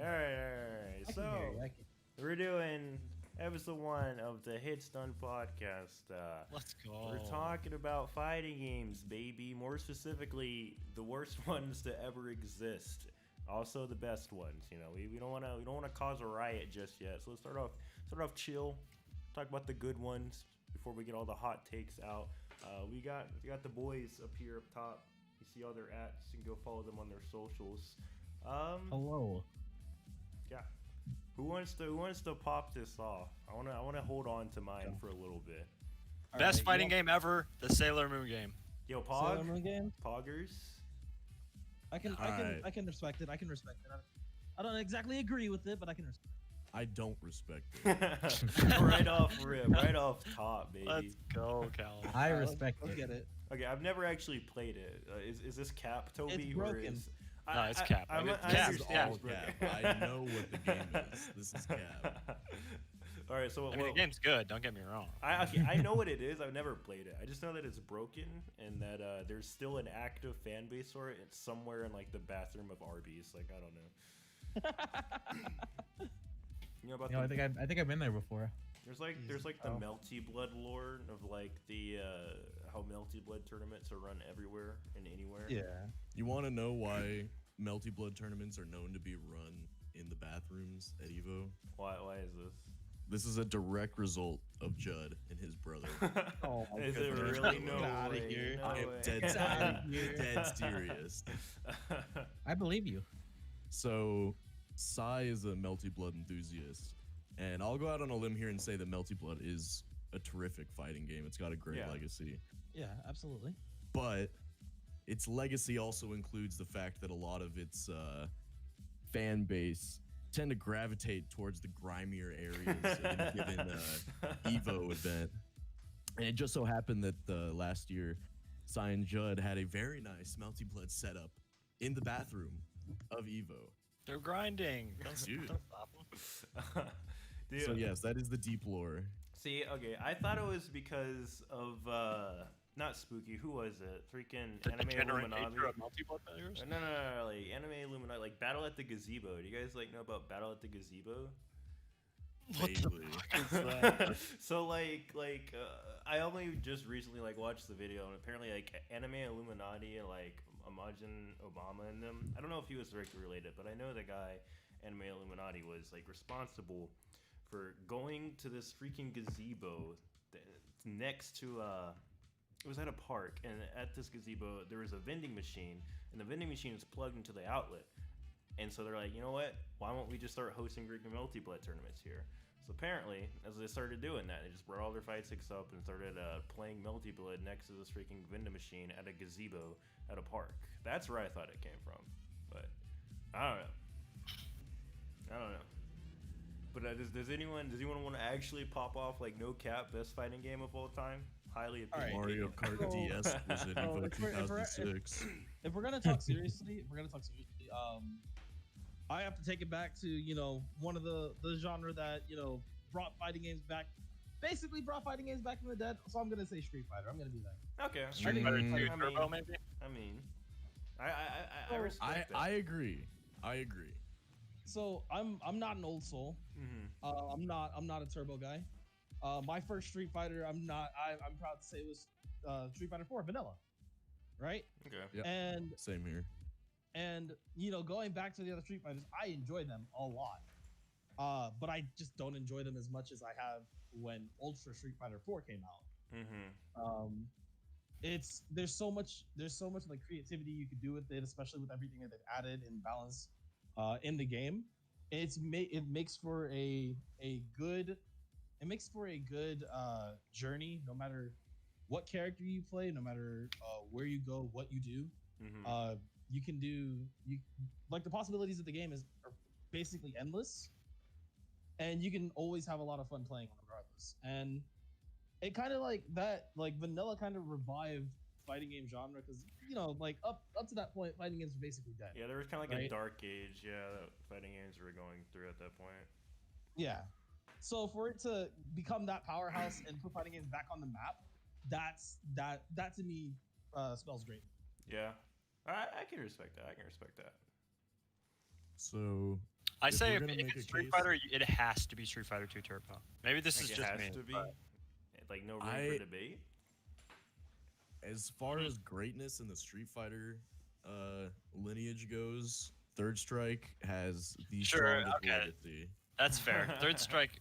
right. So we're doing episode 1 of the Hitstun Podcast. Let's go. We're talking about fighting games, baby. More specifically, the worst ones to ever exist. Also, the best ones. You know, we don't want to cause a riot just yet. So let's start off chill. Talk about the good ones before we get all the hot takes out. We got the boys up here up top. You see all their ats. You can go follow them on their socials. Hello. Yeah. Who wants to pop this off? I wanna hold on to mine for a little bit. Best fighting game ever, the Sailor Moon game. Yo, Pog. Sailor Moon game? Poggers. I can respect it. I don't exactly agree with it, but I can respect it. I don't respect it. Right off rip, right off top, baby. Let's go, Cal. I respect it. Let's get it. Okay, I've never actually played it. Is this cap, Toby? It's or broken. is... No, it's cap. I This is understand all it's broken. cap. I know what the game is. This is cap. All right, so I mean, the game's good. Don't get me wrong. I know what it is. I've never played it. I just know that it's broken and that there's still an active fan base for it. It's somewhere in like the bathroom of Arby's. Like I don't know. You know about I think I've been there before. There's like the Melty Blood lore of like the how Melty Blood tournaments are run everywhere and anywhere. Yeah. You want to know why Melty Blood tournaments are known to be run in the bathrooms at EVO? Why is this? This is a direct result of Judd and his brother. Oh my Is it goodness. really? No Get outta way. here. No I am way. dead serious. I believe you. So, Sai is a Melty Blood enthusiast, and I'll go out on a limb here and say that Melty Blood is a terrific fighting game. It's got a great legacy. Yeah, absolutely. But its legacy also includes the fact that a lot of its fan base tend to gravitate towards the grimier areas in a given Evo event. And it just so happened that last year, Sai and Judd had a very nice Melty Blood setup in the bathroom of Evo. They're grinding. Don't Dude. stop them. Dude, So yes, that is the deep lore. See, okay, I thought it was because of not Spooky. Who was it? Freaking The Anime degenerate Illuminati. nature of multiplayer players? No, like Anime Illuminati, like Battle at the Gazebo. Do you guys like know about Battle at the Gazebo? What the Vaguely. fuck is that? So I only just recently like watched the video, and apparently like Anime Illuminati and like Imagine Obama and them. I don't know if he was directly related, but I know the guy Anime Illuminati was like responsible for going to this freaking gazebo next to it was at a park, and at this gazebo there was a vending machine, and the vending machine is plugged into the outlet. And so they're like, you know what? Why won't we just start hosting Greek and Melty Blood tournaments here? So apparently, as they started doing that, they just brought all their fight sticks up and started playing Melty Blood next to this freaking vending machine at a gazebo at a park. That's where I thought it came from. But I don't know. But does anyone want to actually pop off like no cap best fighting game of all time? Highly All right. Mario Kart So- DS was in Evo if we're- 2006. If we're gonna talk seriously, I have to take it back to one of the genre that brought fighting games back, basically brought fighting games back from the dead. So I'm gonna say Street Fighter. I'm gonna be that. Okay. Street Fighter 2 Turbo, maybe? I respect that. I agree. So I'm not an old soul. Mm-hmm. I'm not a turbo guy. My first Street Fighter, I'm proud to say, was Street Fighter 4 Vanilla, right? Okay. Yep. And Same here. going back to the other Street Fighters, I enjoy them a lot. But I just don't enjoy them as much as I have when Ultra Street Fighter 4 came out. Mm-hmm. There's so much like creativity you could do with it, especially with everything that they've added and balanced in the game. It makes for a good journey, no matter what character you play, no matter where you go, what you do. Mm-hmm. You can do the possibilities of the game are basically endless, and you can always have a lot of fun playing regardless. And it kind of like that, like Vanilla kind of revived fighting game genre, because up to that point, fighting games were basically dead. Yeah, there was kind of like right? a dark age, that fighting games were going through at that point. Yeah. So for it to become that powerhouse and put fighting games back on the map, that to me spells great. Yeah, I can respect that. So I If say we're if, gonna if make it's a Street case- Fighter, it has to be Street Fighter 2 Turbo. Maybe this Like is it just has me. to be. but- Like no room I- for debate. As far as greatness in the Street Fighter lineage goes, Third Strike has the Sure, strongest okay. legacy. That's fair. Third Strike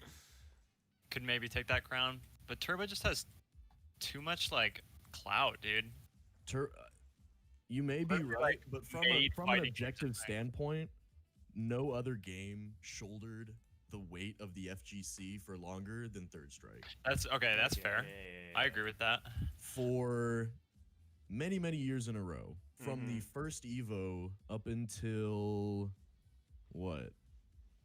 could maybe take that crown, but Turbo just has too much like clout, dude. You may be But, right, like, but from made an fighting games objective a thing. standpoint, no other game shouldered the weight of the FGC for longer than Third Strike. That's okay. That's Yeah, fair. yeah. I agree with that. For many, many years in a row, from the first Evo up until what?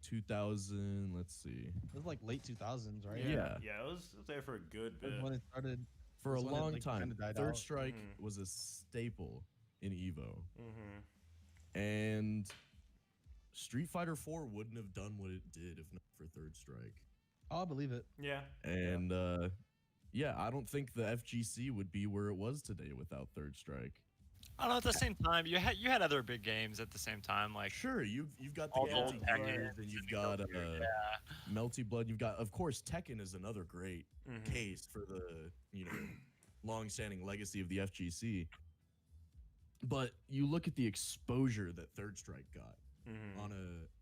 2000, let's see. It was like late 2000s, right? Yeah. Yeah, it was there for a good That's bit. when it started. For a That's when it, long like, time, kinda died Third out. Strike Mhm. was a staple in Evo. Mm-hmm. And Street Fighter 4 wouldn't have done what it did if not for Third Strike. Oh, I believe it. Yeah. And yeah, I don't think the FGC would be where it was today without Third Strike. I don't know. At the same time, you had other big games at the same time, like Sure, you've got the all the Yeah, old Melty Tekken Blood, and you've got yeah. Melty Blood. You've got, of course, Tekken is another great Mhm. case for the long-standing legacy of the FGC. But you look at the exposure that Third Strike got Mhm.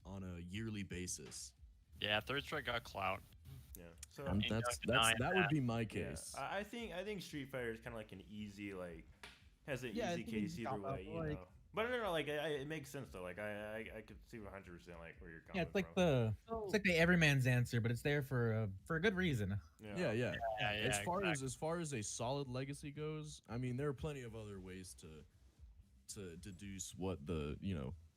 on a yearly basis. Yeah, Third Strike got clout. Yeah. So And ain't no that denying would that. be my yeah, case. I think Street Fighter is kind of like an easy has an Yeah, I easy think case it's either cop-out, way, you like- know. But no, like it makes sense though. Like I could see 100% like where you're coming Yeah, it's like from. it's like the everyman's answer, but it's there for a good reason. Yeah. Yeah, As far exactly. as far as a solid legacy goes, I mean, there are plenty of other ways to deduce what the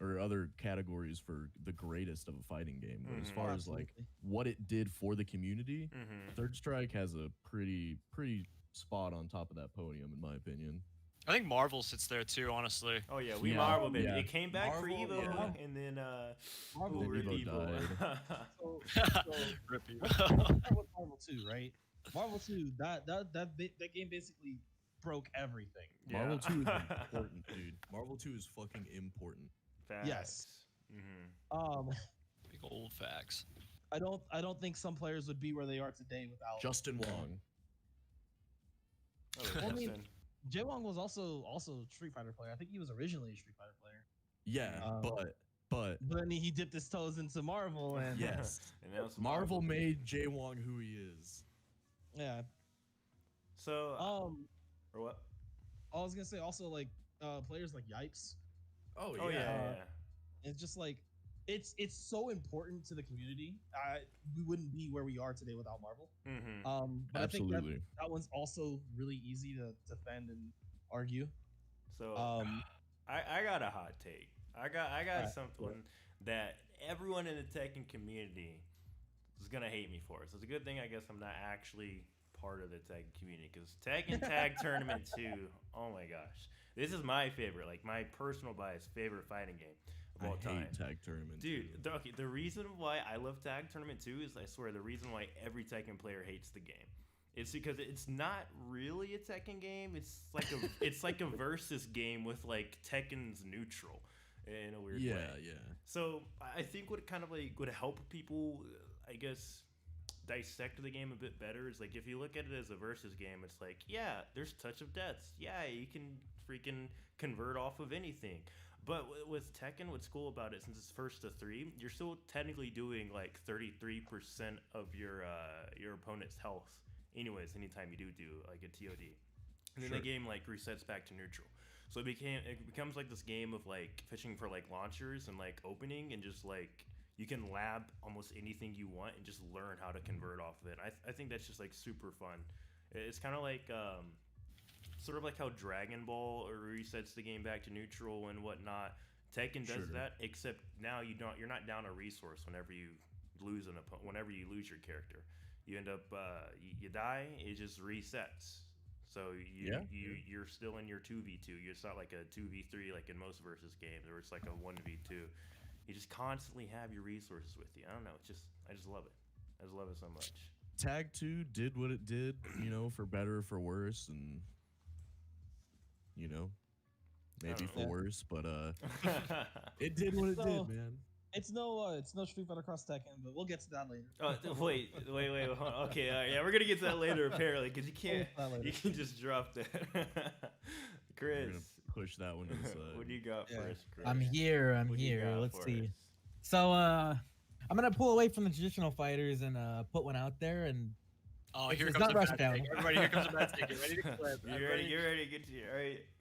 or other categories for the greatest of a fighting game. But as Mhm. far as like Absolutely. what it did for the community, Mm-hmm. Third Strike has a pretty spot on top of that podium, in my opinion. I think Marvel sits there too. Honestly, Oh yeah, we Yeah, Marvel baby. yeah. It came back Marvel, for Evo, yeah. and then Marvel, ooh, Then rip Evo Evo. So, Rip you. let's start with Marvel 2, right? Marvel 2, that game basically broke everything. Marvel 2 is important, dude. Marvel 2 is fucking important. Yes. Mm-hmm. Big old facts. I don't think some players would be where they are today without. Justin Wong. Oh, I mean, Justin. Jaewon was also a Street Fighter player. I think he was originally a Street Fighter player, Yeah, but but then he dipped his toes into Marvel, and yes, And now it's Marvel made Jae Wong who he is. yeah. So or what? I was gonna say also like players like Yipes. Oh Oh yeah. It's just like it's so important to the community. We wouldn't be where we are today without Marvel. Mm-hmm. But I think Absolutely. that one's also really easy to defend and argue. So Um, I got a hot take. I got Alright, something that everyone in the Tekken community is gonna hate me for. So it's a good thing I guess I'm not actually part of the Tekken community because Tekken Tag Tournament 2. Oh my gosh, this is my favorite, like my personal bias favorite fighting game of all I time. hate Tag Tournament. Dude, the reason why I love Tag Tournament 2 is I swear the reason why every Tekken player hates the game. It's because it's not really a Tekken game. It's like a versus game with like Tekken's neutral in a weird way. Yeah. So I think what kind of like would help people, I guess, dissect the game a bit better is like if you look at it as a versus game, it's like yeah, there's touch of deaths. Yeah, you can freaking convert off of anything. But with Tekken, what's cool about it, since it's first to 3, you're still technically doing like 33% of your opponent's health. Anyways, anytime you do like a TOD, and then Sure. the game like resets back to neutral. So it becomes like this game of like fishing for like launchers and like opening and just like you can lab almost anything you want and just learn how to convert off of it. I think that's just like super fun. It's kind of like sort of like how Dragon Ball resets the game back to neutral and whatnot. Tekken does Sure. that, except now you're not down a resource whenever you lose whenever you lose your character. You end up you die, it just resets. So you're still in your 2v2. It's not like a 2v3 like in most versus games, or it's like a 1v2. You just constantly have your resources with you. I don't know. I just love it. I just love it so much. Tag 2 did what it did, for better or for worse, and maybe don't for know. worse, but it did what it So- did, man. It's no Street Fighter Cross Tekken, but we'll get to that later. Wait. Hold on. Okay, yeah, we're gonna get to that later apparently, because you We'll can't. get to that later. You can just drop that. We're Chris, gonna push that one to the side. what do you got Yeah. for us, Chris? I'm here. What do you got Let's for see. us? So I'm gonna pull away from the traditional fighters and put one out there. And Oh, It's- here it's comes not a bad Rushdown. take. Everybody, here comes a bad take. Get ready to clip. You ready? Get ready. Get to you.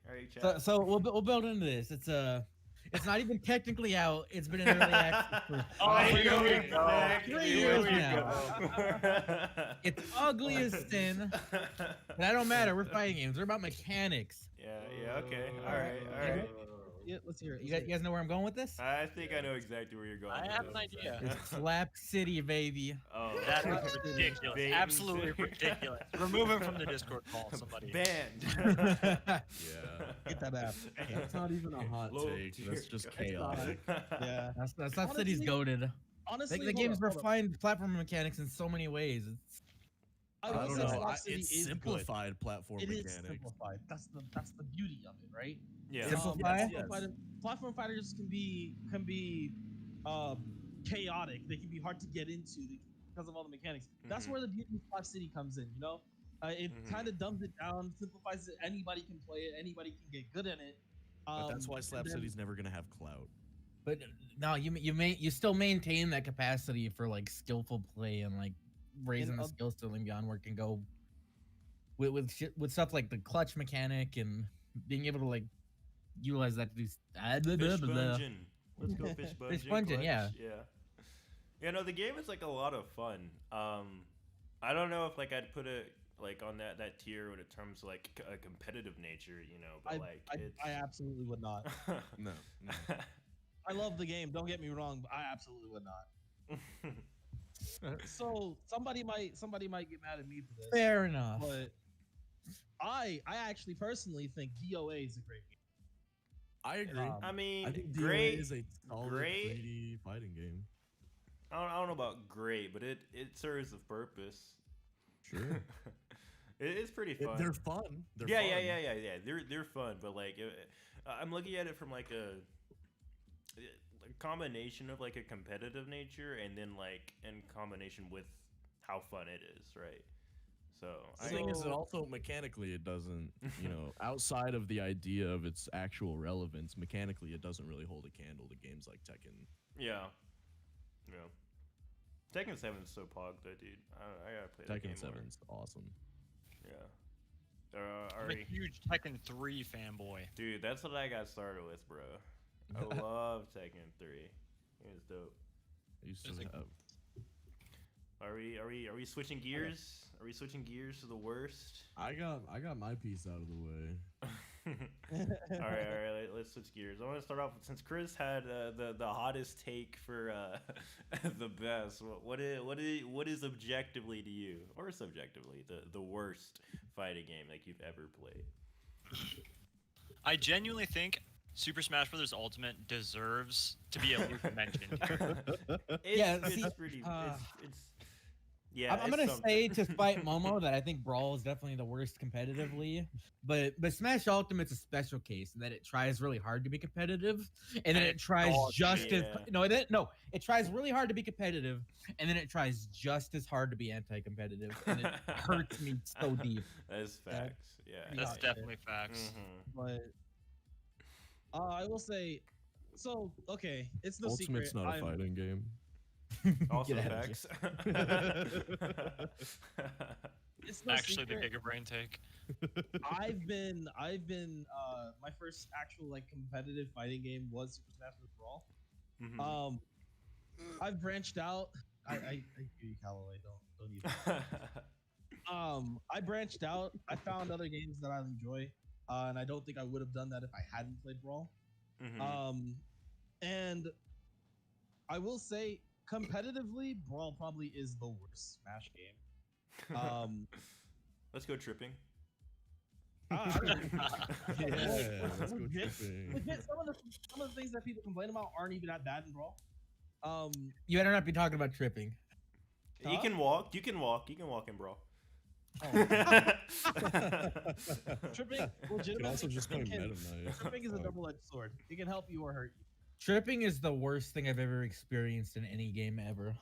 All right, chat. so we'll build into this. It's not even technically out. It's been in early access for Oh, here years. we go. 3 Here years we now. It's ugly as sin, but that don't matter. We're fighting games. They're about mechanics. Yeah, okay. All right. Yeah, let's hear it. You guys know where I'm going with this? I think I know exactly where you're going. I with have an this. idea. It's Slap City, baby. Oh, That is ridiculous. Bait. Absolutely ridiculous. Remove him from the Discord call, somebody. banned. Yeah. Get that app. That's not even a hot Low take. tier That's just guy. chaotic. Yeah. That's Slap City's Honestly- goated. Honestly, The hold game's up, hold up. refined platform mechanics in so many ways. I I will don't say know. Slap City It's is good. simplified platform It is mechanics. simplified. That's the beauty of it, right? Yeah. Simplified? Platform fighters can be chaotic. They can be hard to get into because of all the mechanics. That's Mhm. where the beauty of Slap City comes in. You know, it Mhm. kind of dumbs it down, simplifies it. Anybody can play it. Anybody can get good in it. But that's why and Slap then- City's never gonna have clout. But no, you still maintain that capacity for like skillful play and like raising the of- skill ceiling beyond where it can go with stuff like the clutch mechanic and being able to like utilize that to do. Fish Bungeon. Let's go Fish Bungeon. Fish Bungeon, yeah. Yeah. Yeah, no, the game is like a lot of fun. I don't know if like I'd put it like on that tier when it comes to like a competitive nature, you know, but like it's I absolutely would not. No. I love the game. Don't get me wrong, but I absolutely would not. So somebody might get mad at me for this, Fair enough. but I actually personally think DOA is a great game. I agree. I mean, I think great. DOA is a solid great. 3D fighting game. I don't know about great, but it serves a purpose. Sure. It is pretty fun. They're fun. They're yeah, fun. yeah. They're fun, but like I'm looking at it from like a combination of like a competitive nature and then like in combination with how fun it is, right? So The thing is that also mechanically it doesn't, outside of the idea of its actual relevance, mechanically it doesn't really hold a candle to games like Tekken. yeah. Tekken 7 is so pog though, dude. I gotta play that game Tekken more. 7's awesome. Yeah. I'm a Ari, huge Tekken 3 fanboy. dude, that's what I got started with, bro. I love Tekken 3. It was dope. I used to There's a- have. Are we switching gears? Are we switching gears to the worst? I got my piece out of the way. all right. Let's switch gears. I want to start off with, since Chris had the hottest take for the best. What is objectively to you, or subjectively, the worst fighting game like you've ever played? I genuinely think Super Smash Bros. Ultimate deserves to be at least mentioned. It's pretty. It's yeah. I'm it's gonna something. say to spite Momo that I think Brawl is definitely the worst competitively, but Smash Ultimate's a special case in that it tries really hard to be competitive, and then it tries dog just shit. as it tries really hard to be competitive, and then it tries just as hard to be anti-competitive, and it hurts me so deep. That's facts. Yeah. That's Yeah. definitely facts. Mhm. But I will say, so okay, it's no Ultimate's secret. not a I'm- fighting game. Also Get out of facts. It's no Actually, the secret. Giga Brain take. I've been my first actual like competitive fighting game was Super Smash Bros. Brawl. Mhm. I've branched out. I hear you, Callaway. Don't even. I branched out. I found other games that I enjoy, and I don't think I would have done that if I hadn't played Brawl. Mhm. And I will say, competitively, Brawl probably is the worst Smash game. Let's go tripping. I don't- Yeah, let's go Legit- tripping. legit, some of the things that people complain about aren't even that bad in Brawl. You better not be talking about tripping. You Huh? can walk. You can walk in brawl. Tripping, You can legitimately, also just play tripping Meta Knight. tripping is a double-edged sword. It can help you or hurt you. Tripping is the worst thing I've ever experienced in any game ever.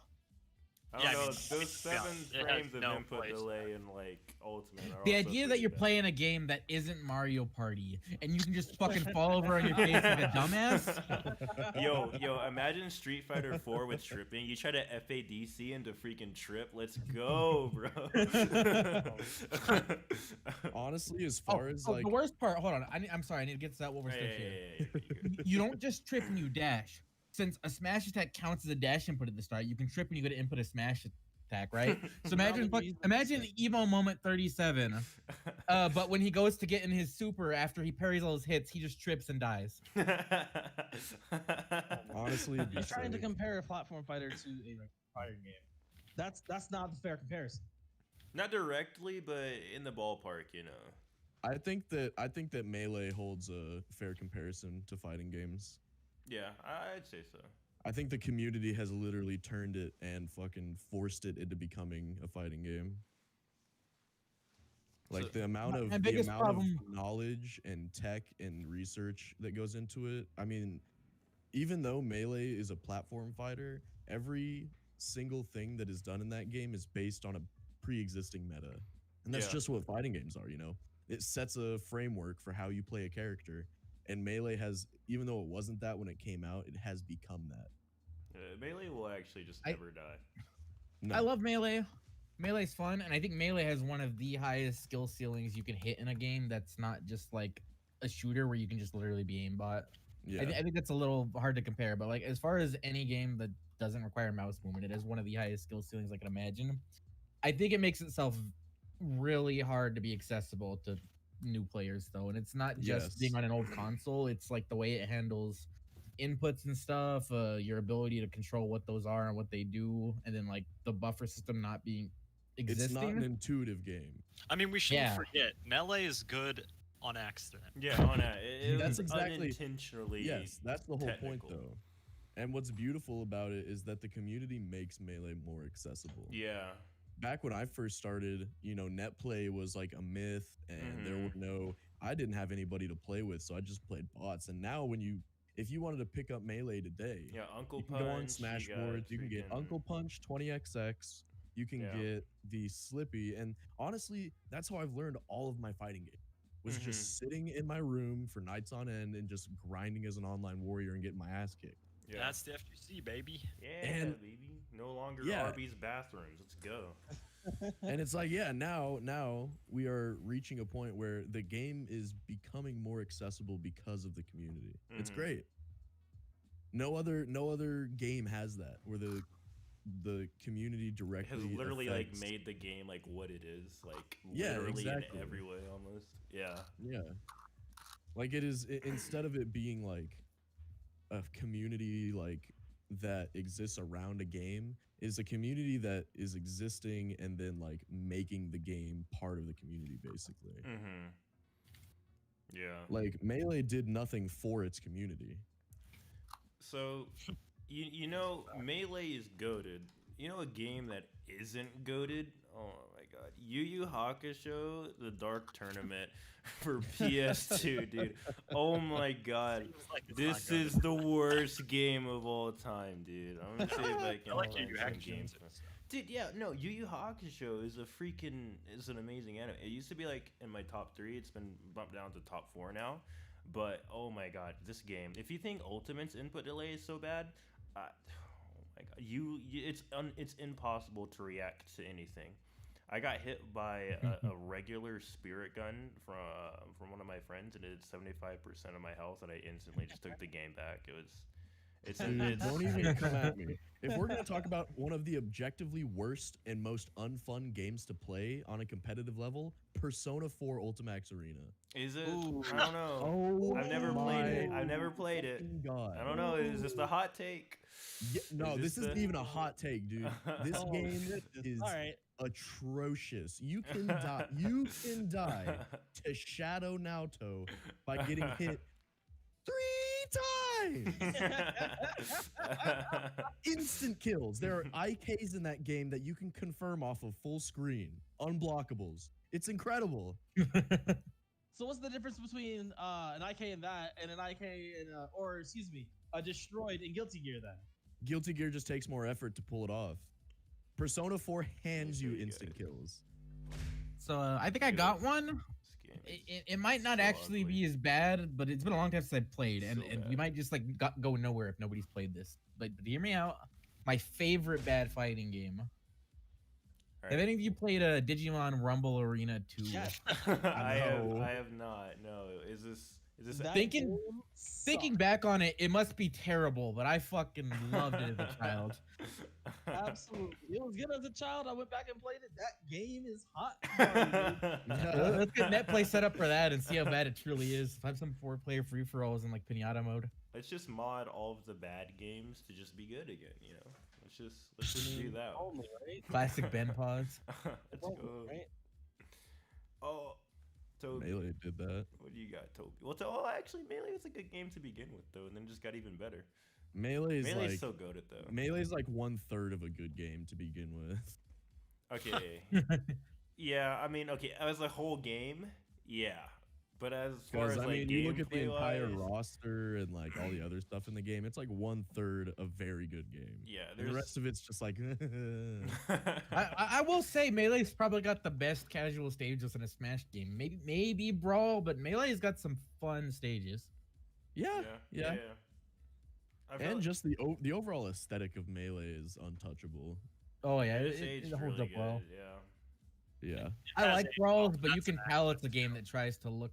I don't Yeah, I know. mean, Those it's 7 it has frames of no input place. delay in like Ultimate. Are The also idea that pretty you're bad. playing a game that isn't Mario Party and you can just fucking fall over on your face like a dumbass. Yo, imagine Street Fighter 4 with tripping. You try to FADC into freaking trip. Let's go, bro. Honestly, as far as like the worst part. Hold on, I'm sorry. I need to get to that while we're still here. You don't just trip and you dash. Since a smash attack counts as a dash input at the start, you can trip when you go to input a smash attack, right? So imagine Evo moment 37. But when he goes to get in his super after he parries all his hits, he just trips and dies. honestly, it'd be You're trying to sick. compare a platform fighter to a fighting game. That's not the fair comparison. Not directly, but in the ballpark, you know. I think that Melee holds a fair comparison to fighting games. Yeah, I'd say so. I think the community has literally turned it and fucking forced it into becoming a fighting game. Like So- the amount My of biggest problem- knowledge and tech and research that goes into it. I mean, even though Melee is a platform fighter, every single thing that is done in that game is based on a pre-existing meta. And that's Yeah. just what fighting games are, you know? It sets a framework for how you play a character. And Melee has, even though it wasn't that when it came out, it has become that. Melee will actually just I- never die. No. I love Melee. Melee's fun, and I think Melee has one of the highest skill ceilings you can hit in a game that's not just like a shooter where you can just literally be aimbot. Yeah. I think that's a little hard to compare, but like as far as any game that doesn't require mouse movement, it has one of the highest skill ceilings I can imagine. I think it makes itself really hard to be accessible to new players though, and it's not just Yes. being on an old console, it's like the way it handles inputs and stuff, your ability to control what those are and what they do, and then like the buffer system not being It's existing. not an intuitive game. I mean, we shouldn't Yeah. forget Melee is good on accident. Yeah, on that. It That's was exactly- unintentionally. Yes, that's the whole point technical. though. And what's beautiful about it is that the community makes Melee more accessible. Yeah. Back when I first started, you know, net play was like a myth and there were I didn't have anybody to play with, so I just played bots. And now if you wanted to pick up Melee today, Yeah, Uncle you can Punch. go on Smashboards, you can get freaking- Uncle Punch 20XX, you can Yeah. get the Slippy, and honestly, that's how I've learned all of my fighting game. Was just sitting in my room for nights on end and just grinding as an online warrior and getting my ass kicked. Yeah. That's the FGC, baby. Yeah, and- baby. No longer Yeah. Arby's bathrooms. Let's go. And it's like, yeah, now we are reaching a point where the game is becoming more accessible because of the community. It's Mhm. great. No other game has that where the community It directly has literally affects- like made the game like what it is, like Yeah, literally exactly. in every way almost. Yeah. Yeah. Like instead of it being like a community like that exists around a game, is a community that is existing and then like making the game part of the community basically. Mm-hmm. Yeah. Like Melee did nothing for its community. So, you know, Melee is goated. You know a game that isn't goated? Oh my god. Yu Yu Hakusho, the Dark Tournament for PS2, dude. Oh my god. Seems like it's This not good. is the worst game of all time, dude. I'm gonna see if I can I like find Yu Yu some Hakusho games. too. Dude, yeah, no, Yu Yu Hakusho is an amazing anime. It used to be like in my top 3. It's been bumped down to top 4 now. But oh my god, this game! If you think Ultimate's input delay is so bad, oh my god, it's impossible to react to anything. I got hit by a regular spirit gun from one of my friends, and it did 75% of my health, and I instantly just took the game back. Dude, don't even come at me. If we're gonna talk about one of the objectively worst and most unfun games to play on a competitive level, Persona 4 Ultimax Arena. Is it? Ooh. I don't know. Oh, I've never played it. I've never played it. fucking God. I don't know. Is this the hot take? Yeah, no, Is this this isn't the- even a hot take, dude. This Oh, game goodness. is All right. atrocious. You can die. You can die to Shadow Naoto by getting hit 3 times. Instant kills. There are IKs in that game that you can confirm off of full screen. Unblockables. It's incredible. So what's the difference between an IK in that and an IK in, or excuse me, destroyed in Guilty Gear then. Guilty Gear just takes more effort to pull it off. Persona 4 hands you Pretty instant good. kills. So I think I got one. This game is It might not so actually ugly. be as bad, but it's been a long time since I've played, and So we bad. might just like go nowhere if nobody's played this. But hear me out. My favorite bad fighting game. All Have right. any of you played a Digimon Rumble Arena 2? Yes. I know. have not. No, is this That Thinking- game Thinking sucked. back on it, it must be terrible, but I fucking loved it as a child. Absolutely. It was good as a child. I went back and played it. That game is hot. Garbage. Let's get NetPlay set up for that and see how bad it truly is. Have some 4-player free-for-alls in like Pinata mode. Let's just mod all of the bad games to just be good again. You know, let's just do that. Only, right? Classic Ben pods. Let's Only, go. right? Oh, Toby, Melee did that. what do you got, Toby? Well, actually, Melee was a good game to begin with, though, and then it just got even better. Melee's Melee's like so good at though. Melee's like 1/3 of a good game to begin with. Okay. Yeah, I mean, okay, as a whole game, yeah. But as far Because as I like mean, you look at the entire gameplay-wise, roster and like all the other stuff in the game. It's like 1/3 a very good game. yeah, And there's the rest of it's just like. I will say Melee's probably got the best casual stages in a Smash game. Maybe Brawl, but Melee's got some fun stages. yeah, yeah. I feel and like just the overall aesthetic of Melee is untouchable. Oh yeah, it's it aged holds really up well. good, yeah. Yeah, I has like a- Brawls, but you that's can an tell it's a game that tries to look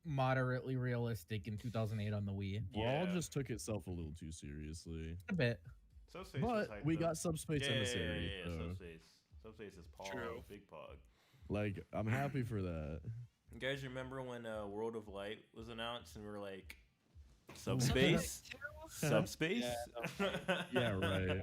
moderately realistic in 2008 on the Wii. Brawl Yeah. just took itself a little too seriously. A bit. Subspace was But hyped we up. got Subspace yeah, Emissary. Yeah, so, Subspace. Subspace is Pog, True. big Pog. like, I'm happy for that. You guys remember when World of Light was announced and we were like, Subspace? Subspace? Yeah, right.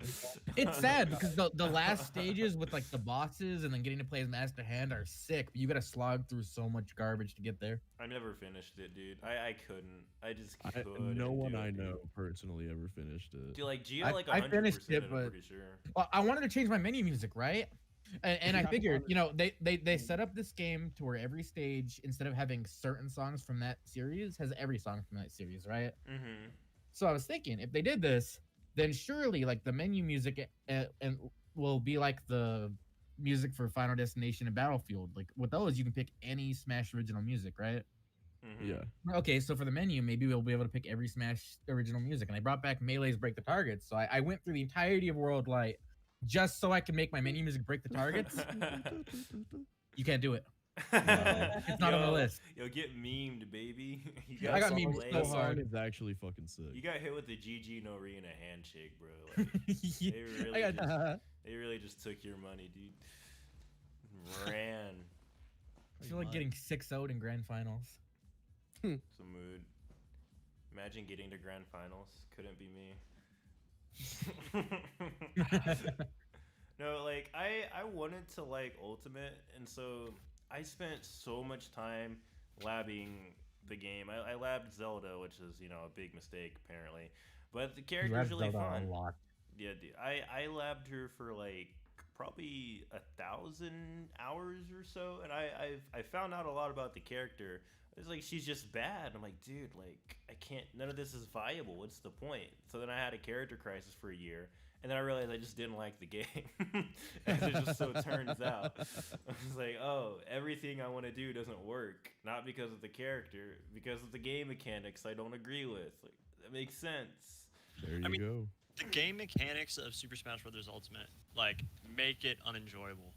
It's sad because the last stages with like the bosses and then getting to play as Master Hand are sick, but you gotta slog through so much garbage to get there. I never finished it, dude. I couldn't. I just I, couldn't. no one do I it, dude. know personally ever finished it. Dude, like Gio, I- like I 100% finished it, I'm but- pretty sure. Well, I wanted to change my menu music, right? And I Yeah. figured, you know, they set up this game to where every stage, instead of having certain songs from that series, has every song from that series, right? Mm-hmm. So I was thinking, if they did this, then surely like the menu music and will be like the music for Final Destination and Battlefield. Like with those, you can pick any Smash original music, right? Mm-hmm. Yeah. Okay, so for the menu, maybe we'll be able to pick every Smash original music. And I brought back Melee's Break the Targets. So I went through the entirety of World Light just so I can make my menu music break the targets. You can't do it. It's not on the list. Yo, get memed, baby. You I got some memed layers. so That song hard. is actually fucking sick. You got hit with the GG no Arena handshake, bro. Like, they really I got, they really just took your money, dude. Ran I feel like getting 6-0 in grand finals. some mood. Imagine getting to grand finals. Couldn't be me. No, like I wanted to like Ultimate, and so I spent so much time labbing the game. I labbed Zelda, which is, you know, a big mistake apparently, but the character's really fun. Yeah, dude, I labbed her for like probably 1,000 hours or so, and I found out a lot about the character. It's like she's just bad. I'm like, dude, like I can't. None of this is viable. What's the point? So then I had a character crisis for a year, and then I realized I just didn't like the game. As it just so turns out, I was like, oh, everything I want to do doesn't work. Not because of the character, because of the game mechanics I don't agree with. Like that makes sense. There you mean- go. The game mechanics of Super Smash Bros. Ultimate like make it unenjoyable.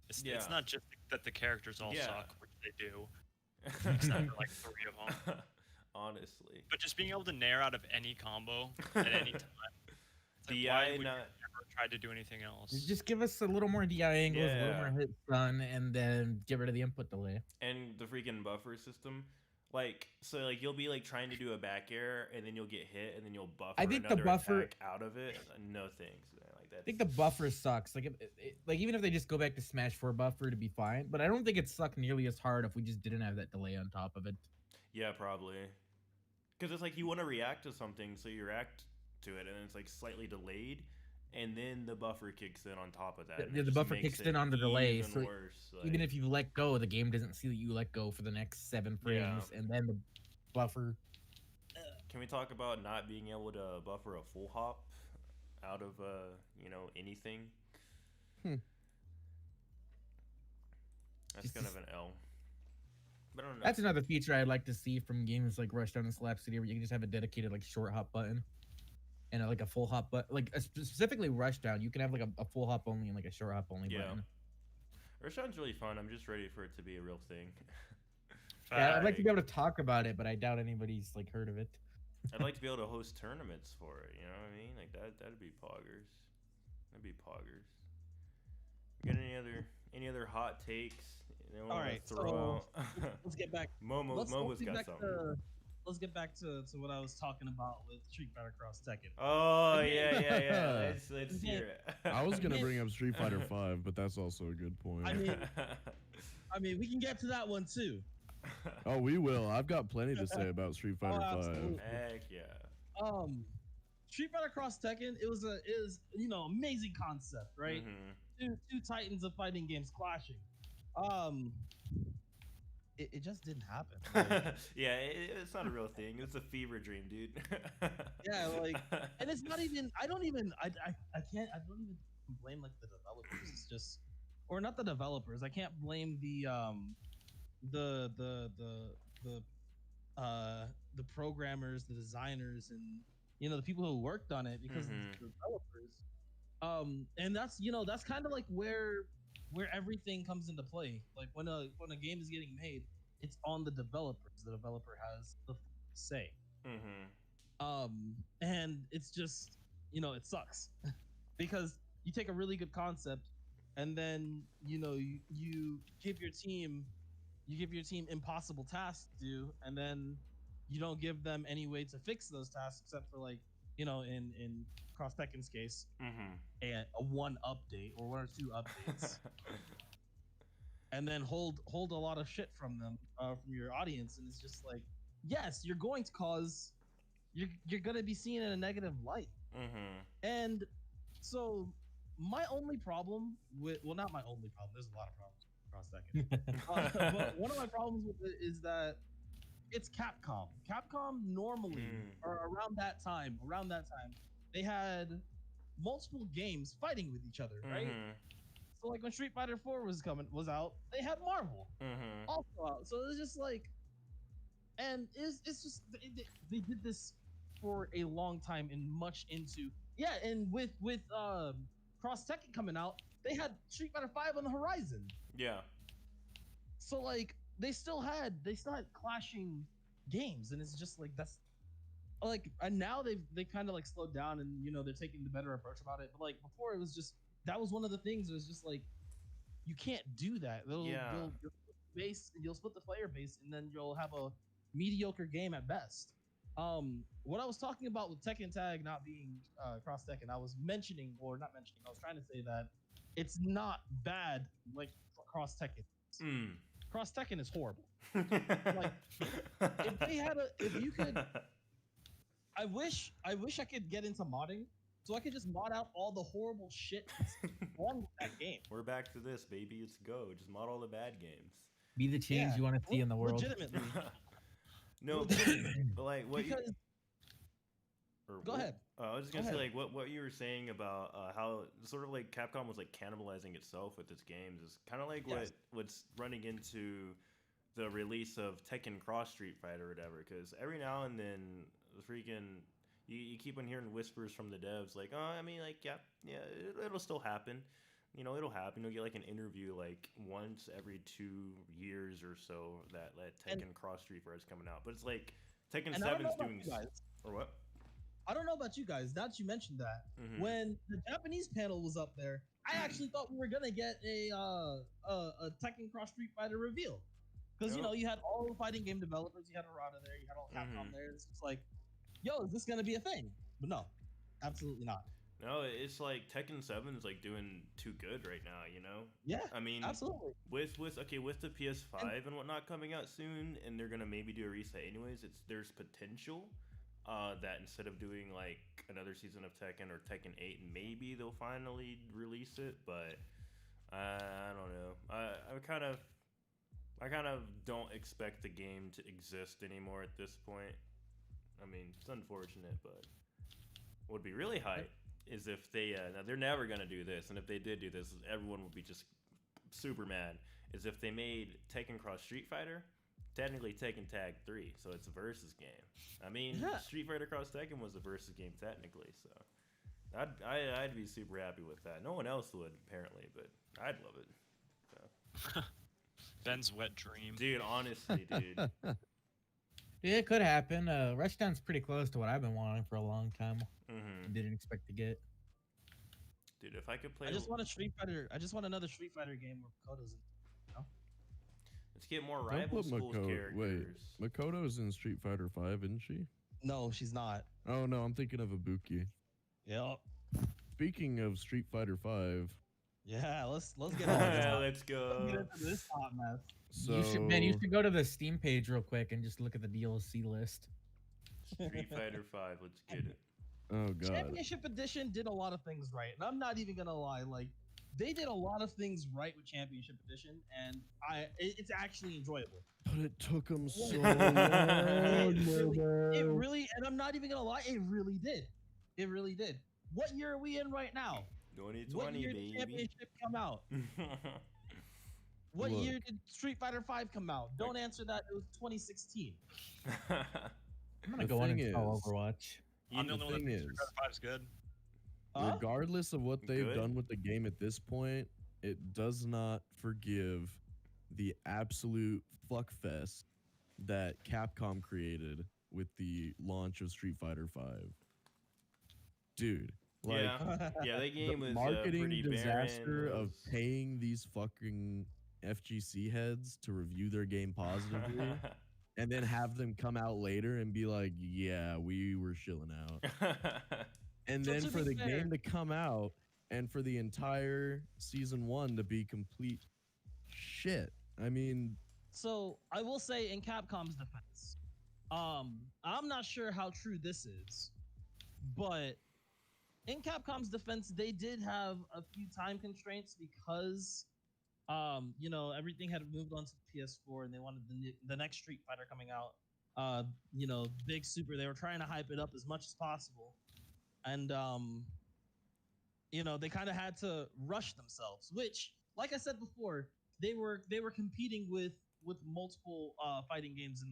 It's Yeah. not just that the characters all Yeah. suck, which they do, except for like 3 of them. Honestly, But just being able to nair out of any combo at any time. It's like, DI why would you not. ever try to do anything else? Just give us a little more DI angles, a little Yeah. more hit stun, and then get rid of the input delay. And the freaking buffer system, like, so like you'll be like trying to do a back air and then you'll get hit and then you'll buffer I think the another buffer- attack out of it. No thanks, man. Like that. I think the buffer sucks. Like, like even if they just go back to Smash 4 buffer to be fine, but I don't think it sucked nearly as hard if we just didn't have that delay on top of it. Yeah, probably. Because it's like you want to react to something, so you react to it, and it's like slightly delayed, and then the buffer kicks in on top of that. and Yeah, it the just buffer makes kicks it in on the delay, even so worse. Even like- if you let go, the game doesn't see that you let go for the next 7 frames, and then the buffer. can we talk about not being able to buffer a full hop out of anything? That's kind of an L. But I don't know. That's another feature I'd like to see from games like Rushdown and Slap City, where you can just have a dedicated like short hop button, and like a full hop button. Like specifically Rushdown, you can have like a full hop only and like a short hop only button. Rushdown's really fun. I'm just ready for it to be a real thing. Yeah, I'd like to be able to talk about it, but I doubt anybody's like heard of it. I'd like to be able to host tournaments for it. You know what I mean? Like that'd be poggers. That'd be poggers. Got any other hot takes? All right, so let's get back. Momo's got something. Let's get back to what I was talking about with Street Fighter Cross Tekken. Oh yeah. Let's hear it. I was gonna bring up Street Fighter 5, but that's also a good point. I mean, we can get to that one too. Oh, we will. I've got plenty to say about Street Fighter 5. Heck yeah. Street Fighter Cross Tekken, it was amazing concept, right? Mm-hmm. Two titans of fighting games clashing. It just didn't happen. Yeah, it's not a real thing. It's a fever dream, dude. Yeah, like, and it's not even. I don't even blame like the developers. It's just, or not the developers. I can't blame the programmers, the designers, and the people who worked on it, because it's the developers. And that's kind of like where everything comes into play. Like when a game is getting made, it's on the developers. The developer has the say. And it's just, it sucks because you take a really good concept and then you give your team impossible tasks to do, and then you don't give them any way to fix those tasks except for like in Cross Tekken's case, a one update or one or two updates, and then hold a lot of shit from them, from your audience, and it's just like, yes, you're going to be seen in a negative light. And so my only problem with, well, not my only problem, there's a lot of problems with Cross Tekken, but one of my problems with it is that it's Capcom. Capcom normally, or around that time, they had multiple games fighting with each other, right? So like when Street Fighter 4 was out, they had Marvel also out. So it's just like, and it's just they did this for a long time and much into, and with Cross Tekken coming out, they had Street Fighter 5 on the horizon. Yeah. So like they still had clashing games, and it's just like, that's like, and now they kind of like slowed down, and they're taking the better approach about it. But like before, it was just, that was one of the things. It was just like, you can't do that. You'll split the player base, and then you'll have a mediocre game at best. What I was talking about with Tekken Tag not being Cross Tekken, I was trying to say that it's not bad like Cross Tekken. Cross Tekken is horrible. Like, if you could, I wish I could get into modding, so I could just mod out all the horrible shit that's wrong with that game. We're back to this, baby. Let's go. Just mod all the bad games. Be the change you want to see in the world. Legitimately. No, but like what? Go ahead. I was just gonna say, like, what you were saying about how sort of like Capcom was like cannibalizing itself with its games is kind of like what's running into the release of Tekken Cross Street Fighter or whatever. Because every now and then, freaking, you keep on hearing whispers from the devs like, oh, I mean, like, it'll still happen. It'll happen. You'll get like an interview like once every 2 years or so that Tekken Cross Street Fighter is coming out. But it's like Tekken 7's doing, or what? I don't know about you guys. Now that you mentioned that, when the Japanese panel was up there, I actually thought we were gonna get a Tekken Cross Street Fighter reveal, because you had all the fighting game developers, you had Arata there, you had all Capcom there. It's just like, yo, is this gonna be a thing? But no, absolutely not. No, it's like Tekken 7 is like doing too good right now, Yeah, I mean, absolutely. With the PS5 and whatnot coming out soon, and they're gonna maybe do a reset anyways. There's potential that instead of doing like another season of Tekken or Tekken 8, maybe they'll finally release it. But I don't know. I kind of don't expect the game to exist anymore at this point. I mean, it's unfortunate, but what would be really hype is if they now they're never gonna do this, and if they did do this, everyone would be just super mad. Is if they made Tekken Cross Street Fighter, technically Tekken Tag 3, so it's a versus game. I mean, Street Fighter Cross Tekken was a versus game technically, so I'd be super happy with that. No one else would apparently, but I'd love it. So. Ben's wet dream. Dude, honestly, dude. Yeah, it could happen. Rushdown's pretty close to what I've been wanting for a long time. Mm-hmm. Didn't expect to get. Dude, if I could play, I just want a Street Fighter. I just want another Street Fighter game where Makoto's in. let's get more Don't rival put schools characters. Wait, Makoto's in Street Fighter 5, isn't she? No, she's not. Oh no, I'm thinking of Ibuki. Yep. Speaking of Street Fighter 5, Yeah, let's get on this. Yeah, let's go. Let's get into this hot mess. so You should go to the Steam page real quick and just look at the DLC list. Street Fighter 5, let's get it. oh god, Championship Edition did a lot of things right, and I'm not even gonna lie. Like, they did a lot of things right with Championship Edition, and it's actually enjoyable. but it took them so It long. really, and I'm not even gonna lie, it really did. It really did. What year are we in right now? 2020, What year did baby. Championship come out? What Look. year did Street Fighter 5 come out? Don't answer that. It was 2016. I'm gonna The go on and thing install is- Overwatch. I'm the only one that thing thinks is- Street Fighter 5's good. Huh? Regardless of what they've Good. done with the game at this point, it does not forgive the absolute fuckfest that Capcom created with the launch of Street Fighter 5. Dude, like yeah, that game the was marketing pretty disaster barren. of paying these fucking FGC heads to review their game positively and then have them come out later and be like, yeah, we were shilling out. And So then to for be the fair- game to come out and for the entire season 1 to be complete shit. I mean, So I will say, in Capcom's defense, I'm not sure how true this is, but in Capcom's defense, they did have a few time constraints because, everything had moved on to the PS4 and they wanted the next Street Fighter coming out. Big Super. They were trying to hype it up as much as possible, and they kind of had to rush themselves. Which, like I said before, they were competing with multiple fighting games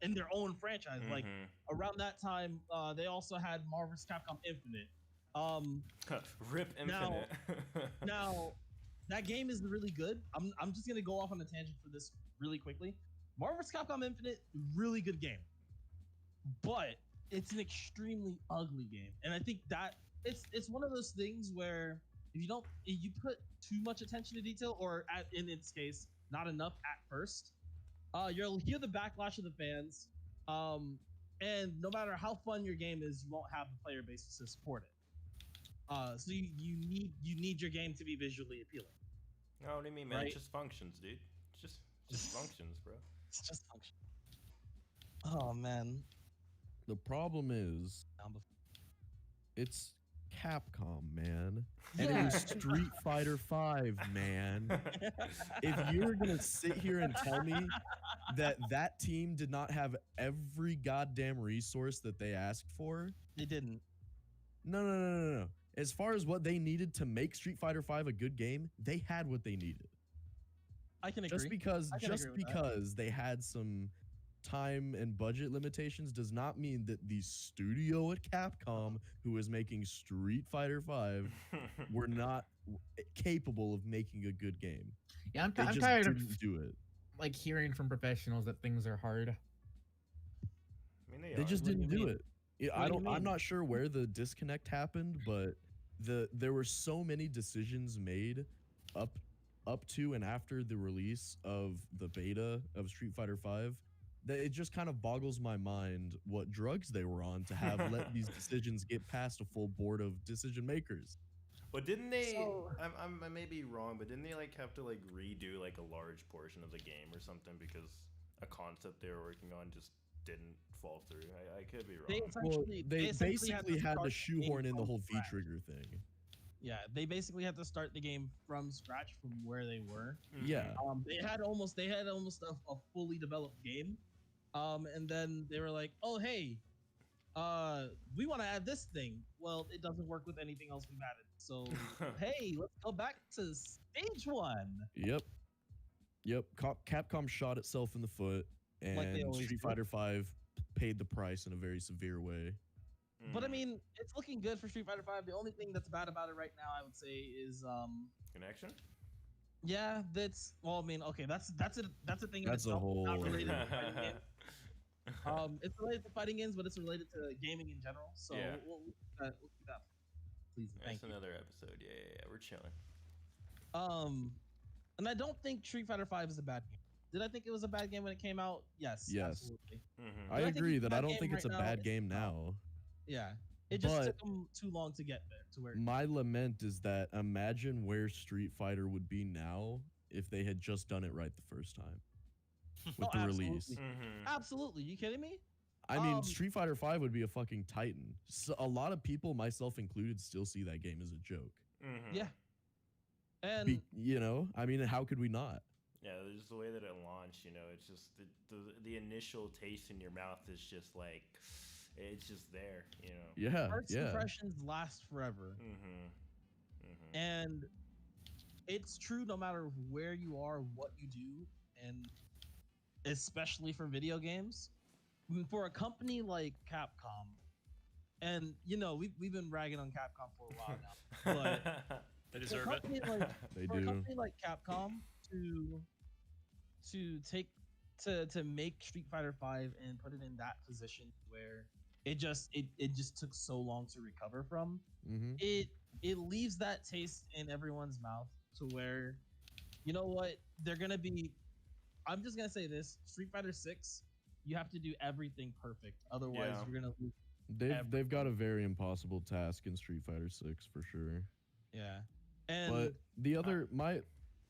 in their own franchise. Like Mhm. around that time, they also had Marvel vs. Capcom Infinite. Rip Now- Infinite. Now, that game is really good. I'm just gonna go off on a tangent for this really quickly. Marvel vs. Capcom Infinite, really good game, but it's an extremely ugly game, and I think that it's one of those things where if you put too much attention to detail, or in its case, not enough at first, you'll hear the backlash of the fans, and no matter how fun your game is, you won't have the player base to support it. So you need your game to be visually appealing. No, what do you mean, man? Right. It just functions, dude. It's just functions, bro. It's just function. Oh man. the problem is it's Capcom, man. And it was Street Fighter 5, man. If you're going to sit here and tell me that team did not have every goddamn resource that they asked for, They didn't. no. As far as what they needed to make Street Fighter 5 a good game, they had what they needed. I can agree. Just because I can agree with that. they had some time and budget limitations does not mean that the studio at Capcom who is making Street Fighter 5 were not capable of making a good game. Yeah, I'm They just tired of didn't do it. like hearing from professionals that things are hard. I mean, They just What do you didn't do mean? it. Yeah, What do you I'm mean? not sure where the disconnect happened, but there were so many decisions made up to and after the release of the beta of Street Fighter 5 that it just kind of boggles my mind what drugs they were on to have let these decisions get past a full board of decision makers. But didn't they? So- I may be wrong, but didn't they like have to like redo like a large portion of the game or something because a concept they were working on just didn't fall through? I could be They wrong. Well, essentially, they basically had start to the game shoehorn in the from whole scratch. V-trigger thing. Yeah, they basically had to start the game from scratch from where they were. Mhm. Yeah. They had almost a fully developed game, and then they were like, "Oh hey, we want to add this thing. Well, it doesn't work with anything else we've added. So, hey, let's go back to stage one. Yep. Capcom shot itself in the foot, and Like they always Street do. Fighter V paid the price in a very severe way. But I mean, it's looking good for Street Fighter V. The only thing that's bad about it right now, I would say, is connection. yeah, that's well, I mean, okay, that's a thing. That's in a itself, whole. not related to fighting games. It's related to fighting games, but it's related to gaming in general. So Yeah. we'll keep that. Please, and thank That's you. another episode. Yeah. We're chilling. And I don't think Street Fighter V is a bad game. Did I think it was a bad game when it came out? Yes. Yes. Absolutely. Mm-hmm. I I think agree it's a that I bad don't game think it's a right now. bad game now. Yeah. It just But- took them too long to get there to where. My lament is that imagine where Street Fighter would be now if they had just done it right the first time with Oh, the absolutely. release. Mm-hmm. Absolutely. You kidding me? I mean, Um, Street Fighter V would be a fucking titan. So a lot of people, myself included, still see that game as a joke. Mm-hmm. Yeah. And I mean, how could we not? Yeah, just the way that it launched, it's just the initial taste in your mouth is just like, it's just there, Yeah, first yeah. impressions last forever. Mm-hmm. Mm-hmm. And it's true no matter where you are, what you do, and especially for video games. For a company like Capcom, and we've been ragging on Capcom for a while now, but They for a deserve it. company like They for a do. company like Capcom to make Street Fighter V and put it in that position where it just took so long to recover from, Mm-hmm. it leaves that taste in everyone's mouth to where, you know what, they're gonna be. I'm just gonna say this: Street Fighter 6, you have to do everything perfect, otherwise Yeah. you're gonna lose. They've got a very impossible task in Street Fighter 6 for sure. Yeah, and But the other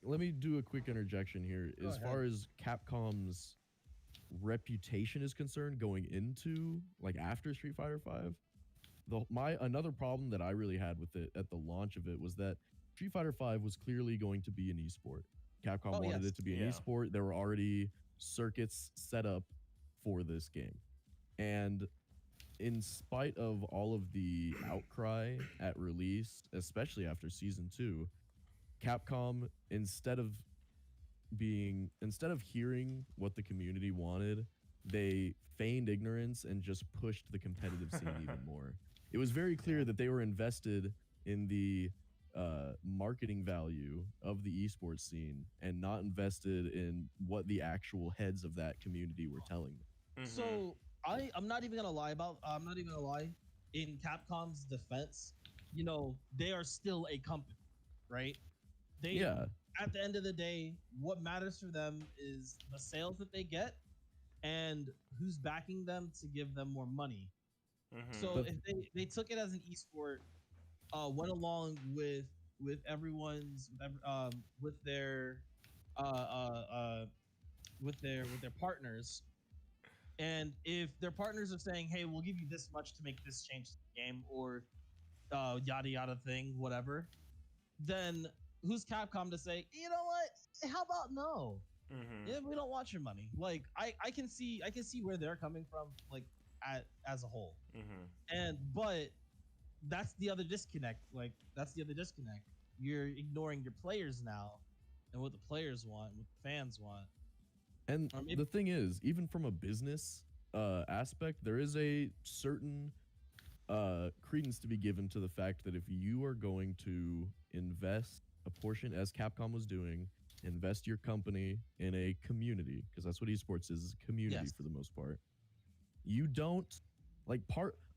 let me do a quick interjection here. Go As ahead. far as Capcom's reputation is concerned, going into like after Street Fighter V, another problem that I really had with it at the launch of it was that Street Fighter V was clearly going to be an esport. Capcom Oh, wanted yes. it to be an Yeah. esport. There were already circuits set up for this game, and in spite of all of the outcry at release, especially after season 2, Capcom, instead of hearing what the community wanted, they feigned ignorance and just pushed the competitive scene even more. It was very clear that they were invested in the marketing value of the esports scene and not invested in what the actual heads of that community were telling them. Mm-hmm. So I'm not even gonna lie in Capcom's defense, they are still a company, right? Yeah. At the end of the day, what matters for them is the sales that they get and who's backing them to give them more money. Mm-hmm. So But- if they took it as an esport, went along with everyone's with their partners, and if their partners are saying, "Hey, we'll give you this much to make this change to the game," or yada yada thing, whatever, then who's Capcom to say, "You know what? How about no? Mm-hmm. Yeah, we don't want your money." Like I can see where they're coming from, like as a whole. Mm-hmm. But that's the other disconnect. You're ignoring your players now and what the players want, what the fans want. And Or maybe- the thing is, even from a business aspect, there is a certain credence to be given to the fact that if you are going to invest a portion, as Capcom was doing, invest your company in a community, because that's what esports is a community Yes. for the most part. You don't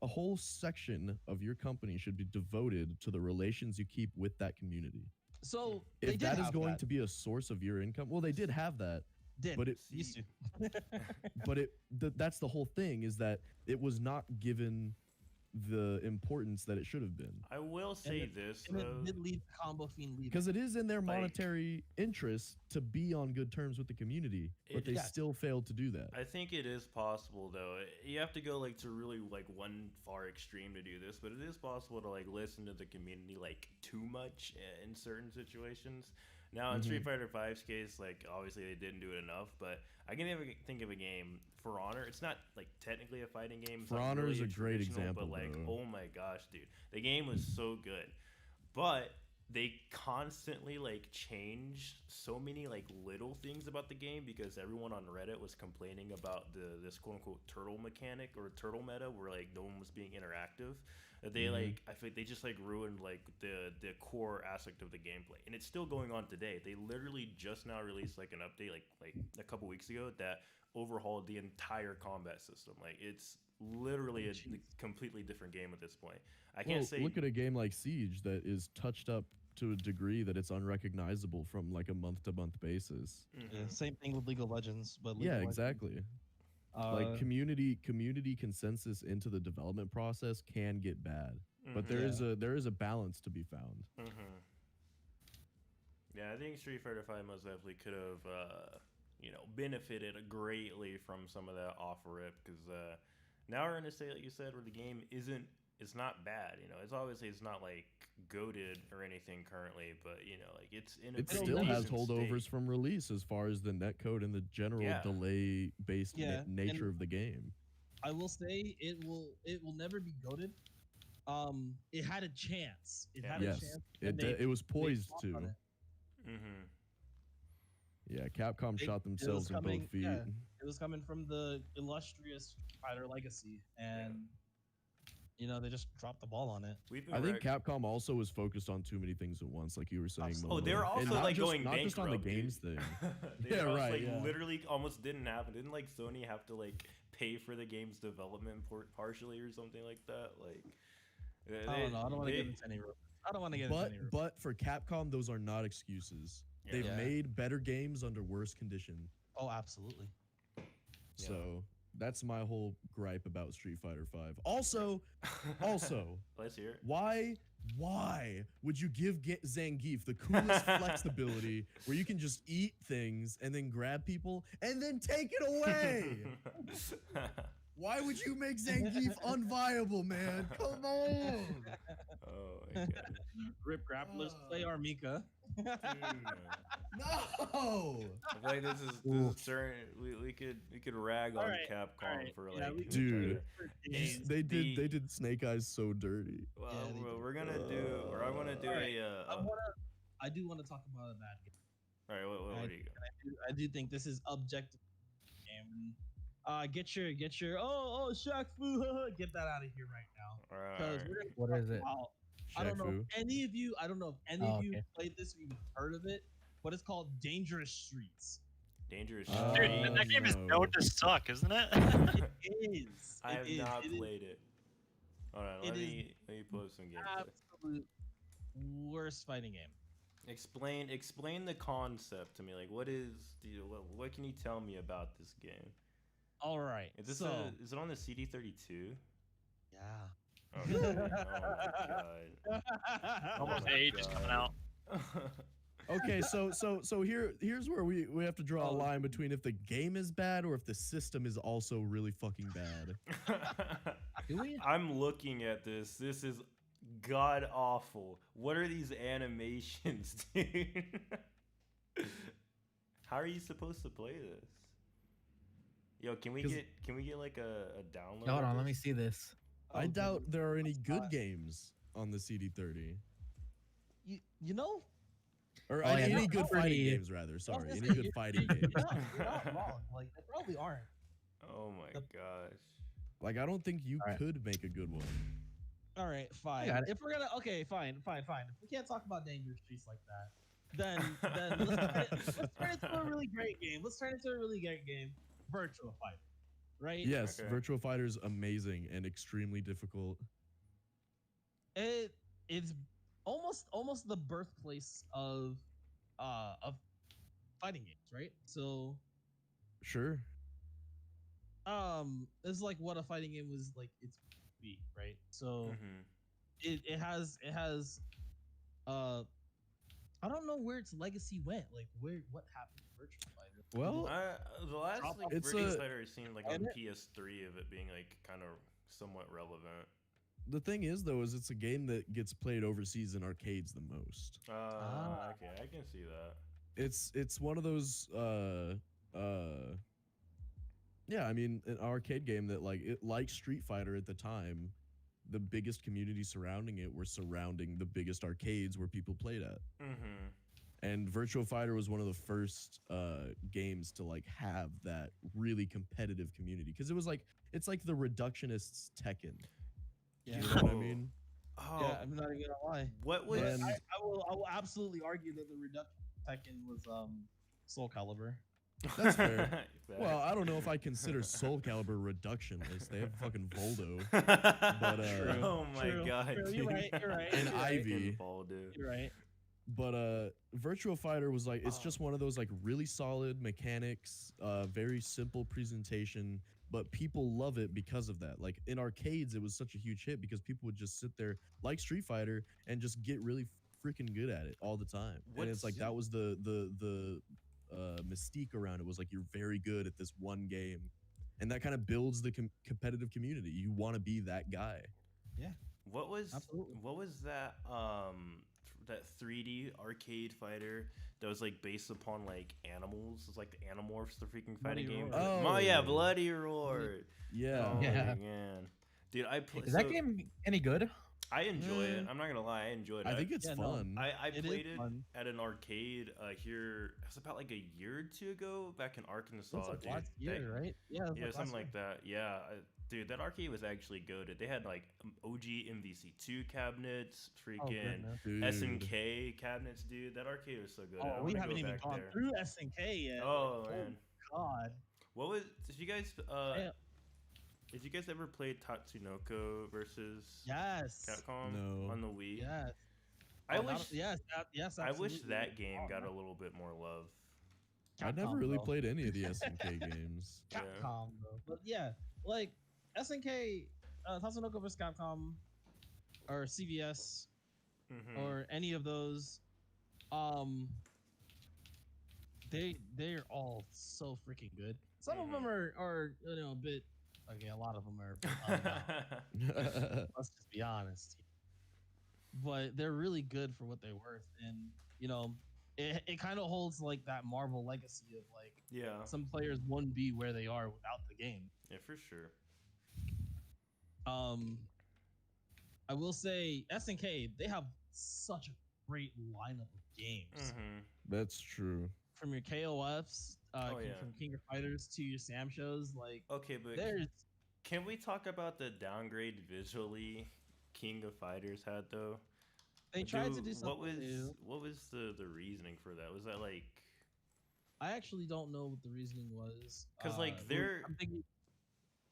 a whole section of your company should be devoted to the relations you keep with that community. So they If did that is have going that. to be a source of your income, well, they did have that. Did but it- used to. But that's the whole thing, is that it was not given the importance that it should have been, I will say this And it though. did lead to Combo Fiend leaving. because it is in their Like- monetary interest to be on good terms with the community, but It- they Yes. still failed to do that. I think it is possible though. You have to go to really one far extreme to do this, but it is possible to listen to the community too much in certain situations. Now in Street Fighter V's case, like obviously they didn't do it enough, but I can never think of a game. For Honor, it's not like technically a fighting game. It's For not Honor really is a great example, but like, though. oh my gosh, dude, the game was so good, but they constantly like changed so many like little things about the game because everyone on Reddit was complaining about this quote unquote turtle mechanic or turtle meta where like no one was being interactive. They like I think they just like ruined like the core aspect of the gameplay, and it's still going on today. They literally just now released like an update like a couple weeks ago that overhauled the entire combat system. Like it's literally a completely different game at this point. I can't say look at a game like Siege that is touched up to a degree that it's unrecognizable from like a month-to-month basis. Yeah, same thing with League of Legends, but League Yeah, of Legends, exactly. Like community consensus into the development process can get bad, but there is a balance to be found. Yeah, I think Street Fighter V most definitely could have benefited greatly from some of that off rip because now we're in a state like you said where the game it's not bad. It's obviously it's not like goated or anything currently, but like it's in a It pretty still has decent holdovers state. from release as far as the netcode and the general delay based nature of the game. I will say it will never be goated. It had a chance. It had a chance. It was poised to. Mm-hmm. Yeah, Capcom shot themselves in both feet. Yeah, it was coming from the illustrious Fighter legacy, and they just dropped the ball on it. I think Capcom also was focused on too many things at once, like you were saying. Oh, they were also like going not bankrupt. just on the games thing. Yeah, right. Like literally, almost didn't happen. Didn't like Sony have to like pay for the game's development partially or something like that? Like, I don't know. I don't want to get into any. I don't want to get into any. But for Capcom, those are not excuses. Yeah. They've made better games under worse condition. Oh, absolutely. So that's my whole gripe about Street Fighter V. Also, let's hear it. Why would you give Zangief the coolest flexibility where you can just eat things and then grab people and then take it away? Why would you make Zangief unviable, man? Come on. Oh my god. Rip grapplers play Armika. No. I feel like this is certain. We could rag on Capcom for like. Dude, they did Snake Eyes so dirty. Well, we're gonna do, or I want to do I do want to talk about a bad game. All right, what do you got? I do think this is objective game. Get your Shaq Fu, get that out of here right now. Right. What is it? I don't know if any of you played this or even heard of it, but it's called Dangerous Streets. Dangerous Dude, Streets. that game is known to suck, isn't it? It is. I have not played it. Hold on, let me pull up some gameplay. Absolute worst fighting game. Explain the concept to me. Like, what can you tell me about this game? All right. Is it on the CD32? Yeah. Oh, oh my god. Almost age is coming out. Okay, so here's where we have to draw a line between if the game is bad or if the system is also really fucking bad. Do we? I'm looking at this. This is god awful. What are these animations, dude? How are you supposed to play this? Yo, can we get like a download? Hold on, let me see this. I doubt there are any good games on the CD30. You know? Or any good fighting games, rather. Sorry, any good fighting games. You're not wrong. Like, they probably aren't. Oh my gosh. Like, I don't think you could make a good one. All right, fine. If we're gonna, fine. If we can't talk about Dangerous Streets like that, then let's turn it into a really great game. Virtua Fighter, right? Yes, okay. Virtua Fighter is amazing and extremely difficult. It's almost the birthplace of fighting games, right? So sure. It's like what a fighting game was like it's be, right? So it has I don't know where its legacy went. Like what happened to Virtua Fighter? Well, the last like Virtua Fighter seemed like on PS3 of it being like kind of somewhat relevant. The thing is, though, is it's a game that gets played overseas in arcades the most. Okay, I can see that. It's one of those yeah, I mean, an arcade game that like Street Fighter at the time, the biggest community surrounding it were surrounding the biggest arcades where people played at. Mm-hmm. And Virtua Fighter was one of the first games to like have that really competitive community because it's like the reductionists Tekken. Yeah. You know what I mean? Oh, Yeah, I'm not even gonna lie. what was? And- I will absolutely argue that the reduction Tekken was Soul Calibur. That's fair. Well, I don't know if I consider Soul Calibur reductionist. They have fucking Voldo but True. oh my True, god, true, dude. You're right. You're right. and you're right, Ivy. You're right. But Virtua Fighter was like it's just one of those like really solid mechanics, very simple presentation, but people love it because of that. Like in arcades, it was such a huge hit because people would just sit there like Street Fighter and just get really freaking good at it all the time. And it's like that was the mystique around it was like you're very good at this one game, and that kind of builds the competitive community. You want to be that guy. What was Absolutely. that that 3D arcade fighter that was like based upon like animals? It's like the Animorphs, the freaking fighting Bloody game. Roar. Oh yeah, Bloody Roar. Yeah. Oh Yeah. man, dude, I play. Is that game any good? I enjoy it. I'm not gonna lie, I enjoyed it. I think it's Yeah, no, fun. I It is played it fun. at an arcade here. It was about like a year or two ago, back in Arkansas. That's like dude. last year, right? Yeah. Yeah, something like that. Yeah, dude, that arcade was actually goated. They had like OG MVC2 cabinets, freaking Dude. SNK cabinets, dude. That arcade was so good. I Oh, we wanna haven't go even back gone there. through SNK yet. Oh man, God. what was? Did you guys? Yeah. Did you guys ever play Tatsunoko versus Yes. Capcom No. on the Wii? Yes. I Oh, wish. yes. Yes. I wish absolutely. that game Oh, got man. a little bit more love. I never Capcom, really though. played any of the SNK games. Yeah. Capcom though. But yeah, like SNK, Tatsunoko vs Capcom, or CVS, Mhm. or any of those, they're all so freaking good. Some of them are a bit. Okay, a lot of them are. Let's just be honest. But they're really good for what they're worth, and it kind of holds like that Marvel legacy of like Yeah. some players wouldn't be where they are without the game. Yeah, for sure. I will say SNK, they have such a great lineup of games. Mm-hmm. That's true. From your KOFs, Oh, yeah. from King of Fighters to your Sam shows, like Okay, but there's can we talk about the downgrade visually King of Fighters had though? they tried to do something What was new. what was the reasoning for that? Was that like I actually don't know what the reasoning was. 'Cause, like, they're- I'm thinking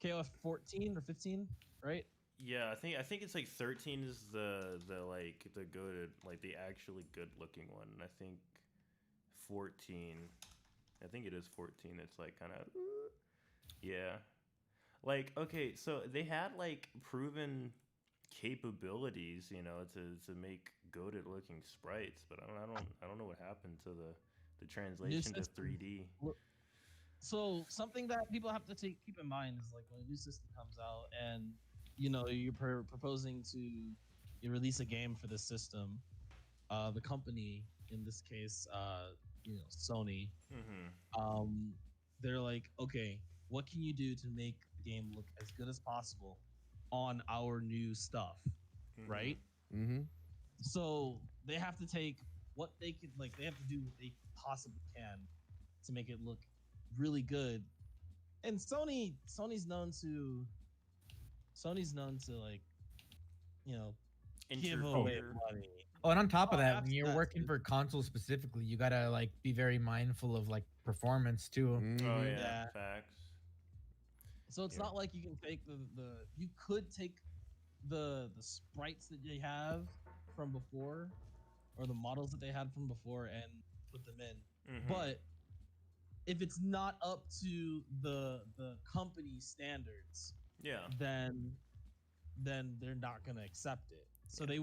KOF 14 or 15, right? yeah, I think it's like 13 is the like the good like the actually good looking one. And I think 14 I think it is 14. It's like kind of yeah. Like okay, so they had like proven capabilities, to make goated looking sprites, but I don't know what happened to the translation to system. 3D. So something that people have to keep in mind is like when a new system comes out and you're proposing to release a game for this system, the company in this case, Sony, Mm-hmm. they're like, okay, what can you do to make the game look as good as possible on our new stuff, right? Mm-hmm. So they have to take what they could, like, they have to do what they possibly can to make it look really good. And Sony's known to like, give away money. Oh, and on top of Oh, that, when you're that's working good. for consoles specifically, you gotta like be very mindful of like performance too. Oh Mm-hmm. yeah, Yeah. facts. So it's Yeah. not like you can take you could take the sprites that they have from before, or the models that they had from before, and put them in. Mhm. But if it's not up to the company standards, yeah, then they're not gonna accept it. So they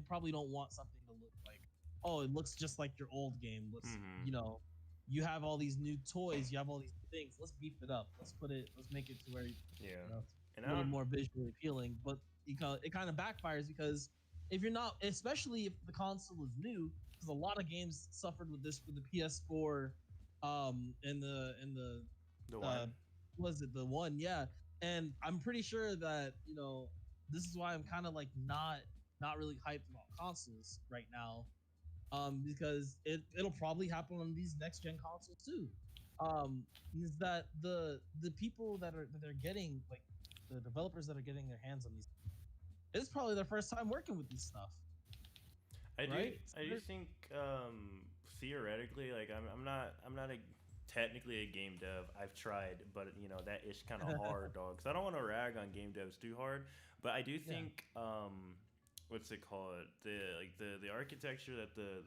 probably don't want something to look like, oh, it looks just like your old game. Let's Mhm. you have all these new toys, you have all these things. Let's beef it up. Let's make it to where yeah. it's And a little more visually appealing. But it kind of backfires because if you're not, especially if the console is new, because a lot of games suffered with this with the PS4, and the one. was it the one? Yeah, and I'm pretty sure that this is why I'm kind of like not really hyped about consoles right now, because it'll probably happen on these next gen consoles too. Is that the people that they're getting, like the developers that are getting their hands on these, it's probably their first time working with these stuff. I Right? do think theoretically, like I'm not technically a game dev. I've tried, but that is kind of hard, dog. Because I don't want to rag on game devs too hard, but I do think what's it called? The architecture that the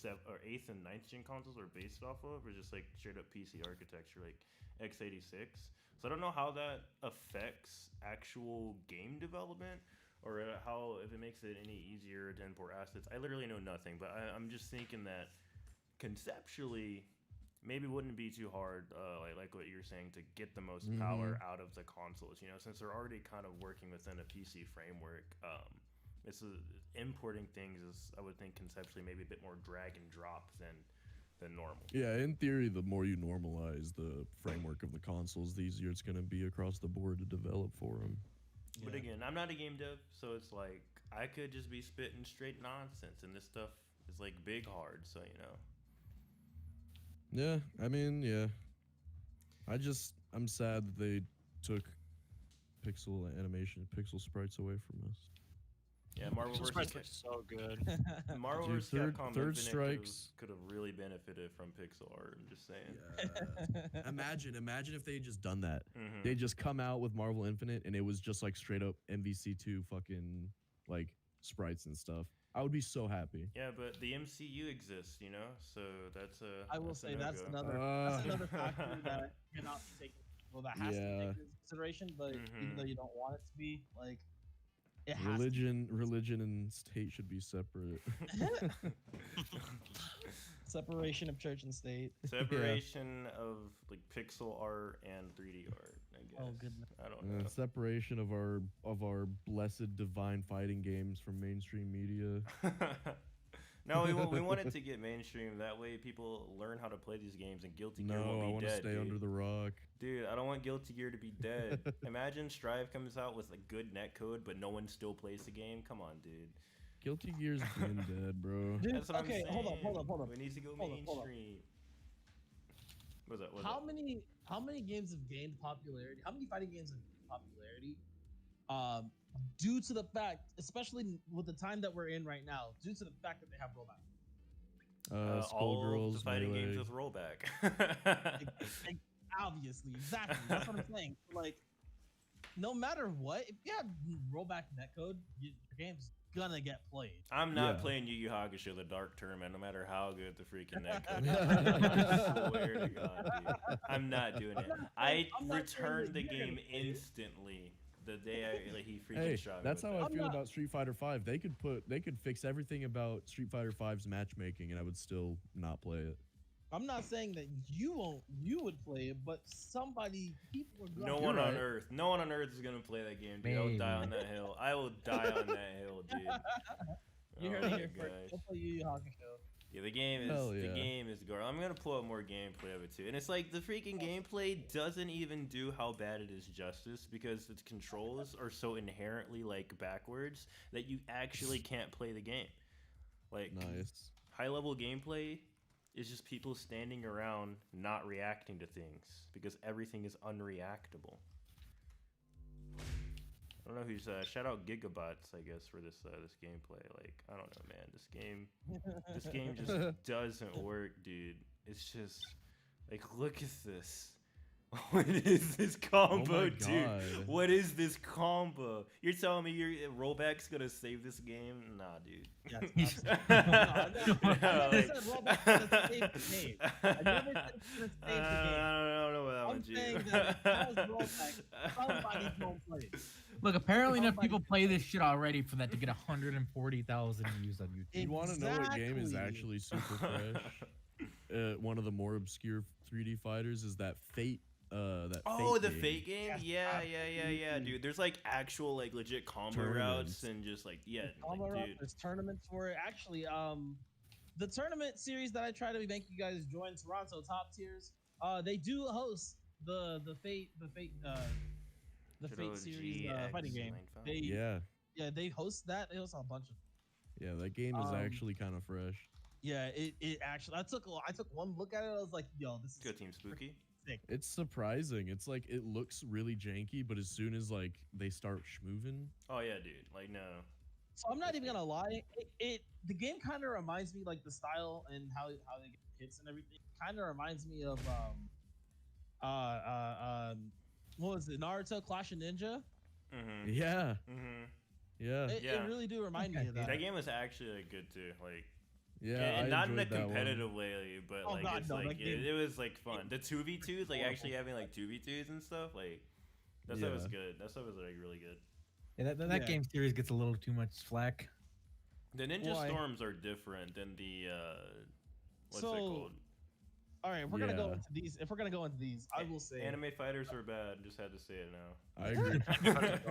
8th and 9th gen consoles are based off of are just like straight up PC architecture, like x86. So I don't know how that affects actual game development, or how if it makes it any easier to import assets. I literally know nothing, but I'm just thinking that conceptually, maybe wouldn't be too hard, like what you're saying, to get the most power out of the consoles. Since they're already kind of working within a PC framework, importing things is, I would think, conceptually maybe a bit more drag and drop than normal. Yeah, in theory, the more you normalize the framework of the consoles, the easier it's going to be across the board to develop for them. Yeah. But again, I'm not a game dev, so it's like I could just be spitting straight nonsense, and this stuff is like big hard, so Yeah, I mean, yeah. I'm sad that they took pixel animation, pixel sprites away from us. Yeah, Marvel vs. Sprites are so good. Marvel Dude, vs. Capcom Third Infinite Strikes could have really benefited from pixel art. I'm just saying. Yeah. Imagine if they had just done that. Mhm. They just come out with Marvel Infinite and it was just like straight up MVC2 fucking like sprites and stuff. I would be so happy. Yeah, but the MCU exists, so that's a. I will that's a say that's no-go. another factor that cannot be taken. Well, that has to be taken into consideration, but even though you don't want it to be, like, it has Religion and state should be separate. separation of church and state. Separation of like pixel art and 3D art, I guess. Oh, goodness. I don't know. Separation of our blessed divine fighting games from mainstream media. No, we want it to get mainstream. That way, people learn how to play these games, and Guilty Gear No, won't be I want to dead. stay Dude. under the rock. Dude, I don't want Guilty Gear to be dead. Imagine Strive comes out with a good netcode, but no one still plays the game. Come on, dude. Guilty Gear's been dead, bro. Dude, That's what I'm saying. hold on. We need to go Hold on. mainstream. What's that? How many games have gained popularity? How many fighting games have gained popularity? Due to the fact, especially with the time that we're in right now, due to the fact that they have rollback. All Skullgirls, the fighting Melee. games with rollback. Obviously, exactly. That's what I'm saying. Like, no matter what, if you have rollback netcode, your game's gonna get played. I'm not Yeah. playing Yu Yu Hakusho the Dark Tournament, no matter how good the freaking netcode is. I swear to God, dude. I'm not doing it. I I'm not saying returned that the you're game gonna play it. instantly the day he freaking Hey, shot me. that's with how that. I feel not- about Street Fighter V. They could fix everything about Street Fighter V's matchmaking, and I would still not play it. I'm not saying that you would play it, but people are gonna. No You're one on right. earth. No one on earth is gonna play that game, dude. I will die on that hill. I will die on that hill, dude. You heard Oh it my here first. gosh. Don't play Yu Yu Hakusho. Yeah, the game is Hell the yeah. game is gore. I'm gonna pull up more gameplay of it too, and it's like the freaking gameplay doesn't even do how bad it is justice, because its controls are so inherently like backwards that you actually can't play the game. Like Nice. high level gameplay is just people standing around not reacting to things because everything is unreactable. I don't know who's shout out Gigabots, I guess, for this gameplay. Like, I don't know, man. This game just doesn't work, dude. It's just like, look at this. What is this combo, dude? God. What is this combo? You're telling me your rollback's gonna save this game? Nah, dude. Yes, No, I never said rollback's gonna save the game. I never said it's gonna save the game. I don't know about that I'm one, G. saying that if that was rollback, somebody's gonna play it. Look, apparently enough Somebody- people play this shit already for that to get 140,000 views on YouTube. You want to know what game is Exactly. actually super fresh? One of the more obscure 3D fighters is that Fate. Oh, the game. Fate game? Yes, Yeah, dude. There's like actual like legit combo routes Tournaments. and just like Combo like, route, dude. there's tournaments for it. Actually, the tournament series that I try to make you guys join, Toronto Top Tiers, they do host the Fate series fighting game. They host that. They host a bunch of. Yeah, that game is actually kind of fresh. Yeah, it actually. I took one look at it. I was like, yo, this is Good Team Spooky. sick. It's surprising. It's like it looks really janky, but as soon as like they start schmoving, Oh yeah, dude. Like no. So I'm not even gonna lie. The game kind of reminds me, like the style and how they get hits and everything. Kind of reminds me of what was it? Naruto Clash of Ninja. Mm-hmm. yeah, Mm-hmm. yeah, It really do remind me of that. That game was actually like good too. Like yeah. and I not in a enjoyed that one. competitive way, but Oh, like God, it's no, like that game- it was like fun. The 2v2s, like horrible. actually having like 2v2s and stuff, like that stuff was good. That stuff was like really good. Yeah, that Yeah. game series gets a little too much flack. The Ninja Why? Storms are different than the what's it So, called? All right, if we're gonna go Yeah. into these. If we're gonna go into these, I will say Anime fighters are bad. Just had to say it now. I agree. Anime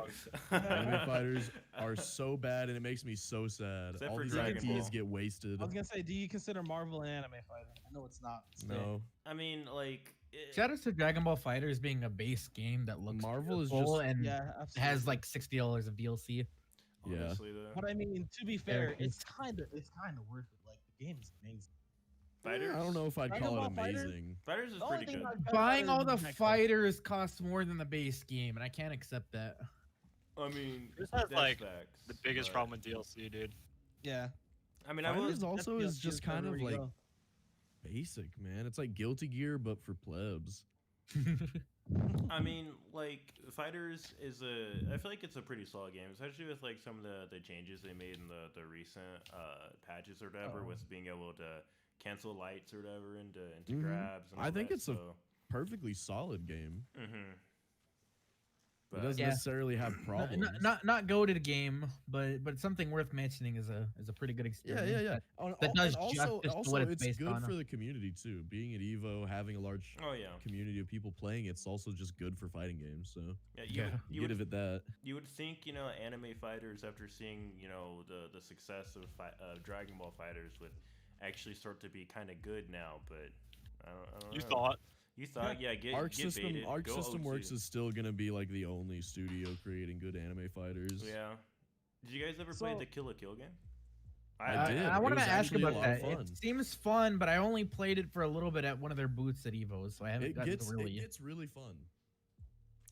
Anime fighters are so bad, and it makes me so sad. Except All for these Dragon IPs Ball. get wasted. I was gonna say, do you consider Marvel an anime fighter? I know it's not. Still. No, I mean, like Shout out to Dragon Ball Fighters being a base game that looks Marvel is beautiful just- and Yeah, absolutely. has like $60 of DLC. Yeah. honestly though. But I mean, to be fair, Yeah. it's kind of worth it. Like the game is amazing. Fighters. I don't know if I'd Dragon call Ball it Fighters? amazing. Fighters is The only pretty thing good. I've got Buying better all the than Next fighters costs more than the base game, and I can't accept that. I mean, This has, that's like, facts, The biggest but- problem with DLC, dude. Yeah. I mean, I was Fighters also FPS is just is kind of everywhere you like go. basic, man. It's like Guilty Gear, but for plebs. I mean, like Fighters is I feel like it's a pretty solid game, especially with like some of the changes they made in the recent patches or whatever, Oh. with being able to cancel lights or whatever into Mhm. grabs. And I all think that, it's a perfectly solid game. It doesn't Yeah. necessarily have problems. Not go to the game, but something worth mentioning is a pretty good Yeah, experience. yeah, yeah. That does and justice to also what it's it's based good on. for the community too. Being at Evo, having a large Oh yeah, community of people playing, it's also just good for fighting games. So yeah. Yeah. You get would, it at that. you would think anime fighters after seeing the success of Dragon Ball Fighters would actually start to be kind of good now, but I don't You know. thought. You thought, yeah, get Arc get System baited, Arc go System OT. Works is still gonna be like the only studio creating good anime fighters. Yeah. Did you guys ever play So- the Kill la Kill game? I did. I It wanted was to ask actually a about lot of that. fun. It seems fun, but I only played it for a little bit at one of their booths at Evo, so I haven't It gotten gets to really. it gets really fun.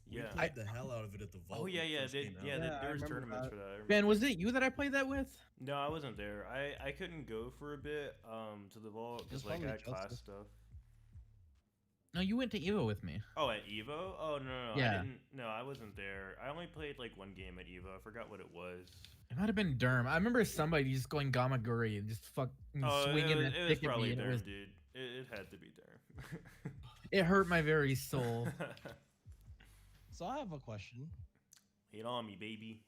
Yeah. We played the hell out of it at the vault. Oh yeah, when it yeah, first came out. Yeah, I there was remember tournaments that. for that. I remember. Ben, was it you that I played that with? No, I wasn't there. I couldn't go for a bit to the vault because It's like I had probably class Joseph. stuff. No, you went to Evo with me. Oh, at Evo? Oh no, Yeah. I didn't. No, I wasn't there. I only played like one game at Evo. I forgot what it was. It might have been Derm. I remember somebody just going Gamaguri and just fucking swinging that it was stick at me. probably And there, it, was, dude. It had to be there. it hurt my very soul. So I have a question. Hit on me, baby.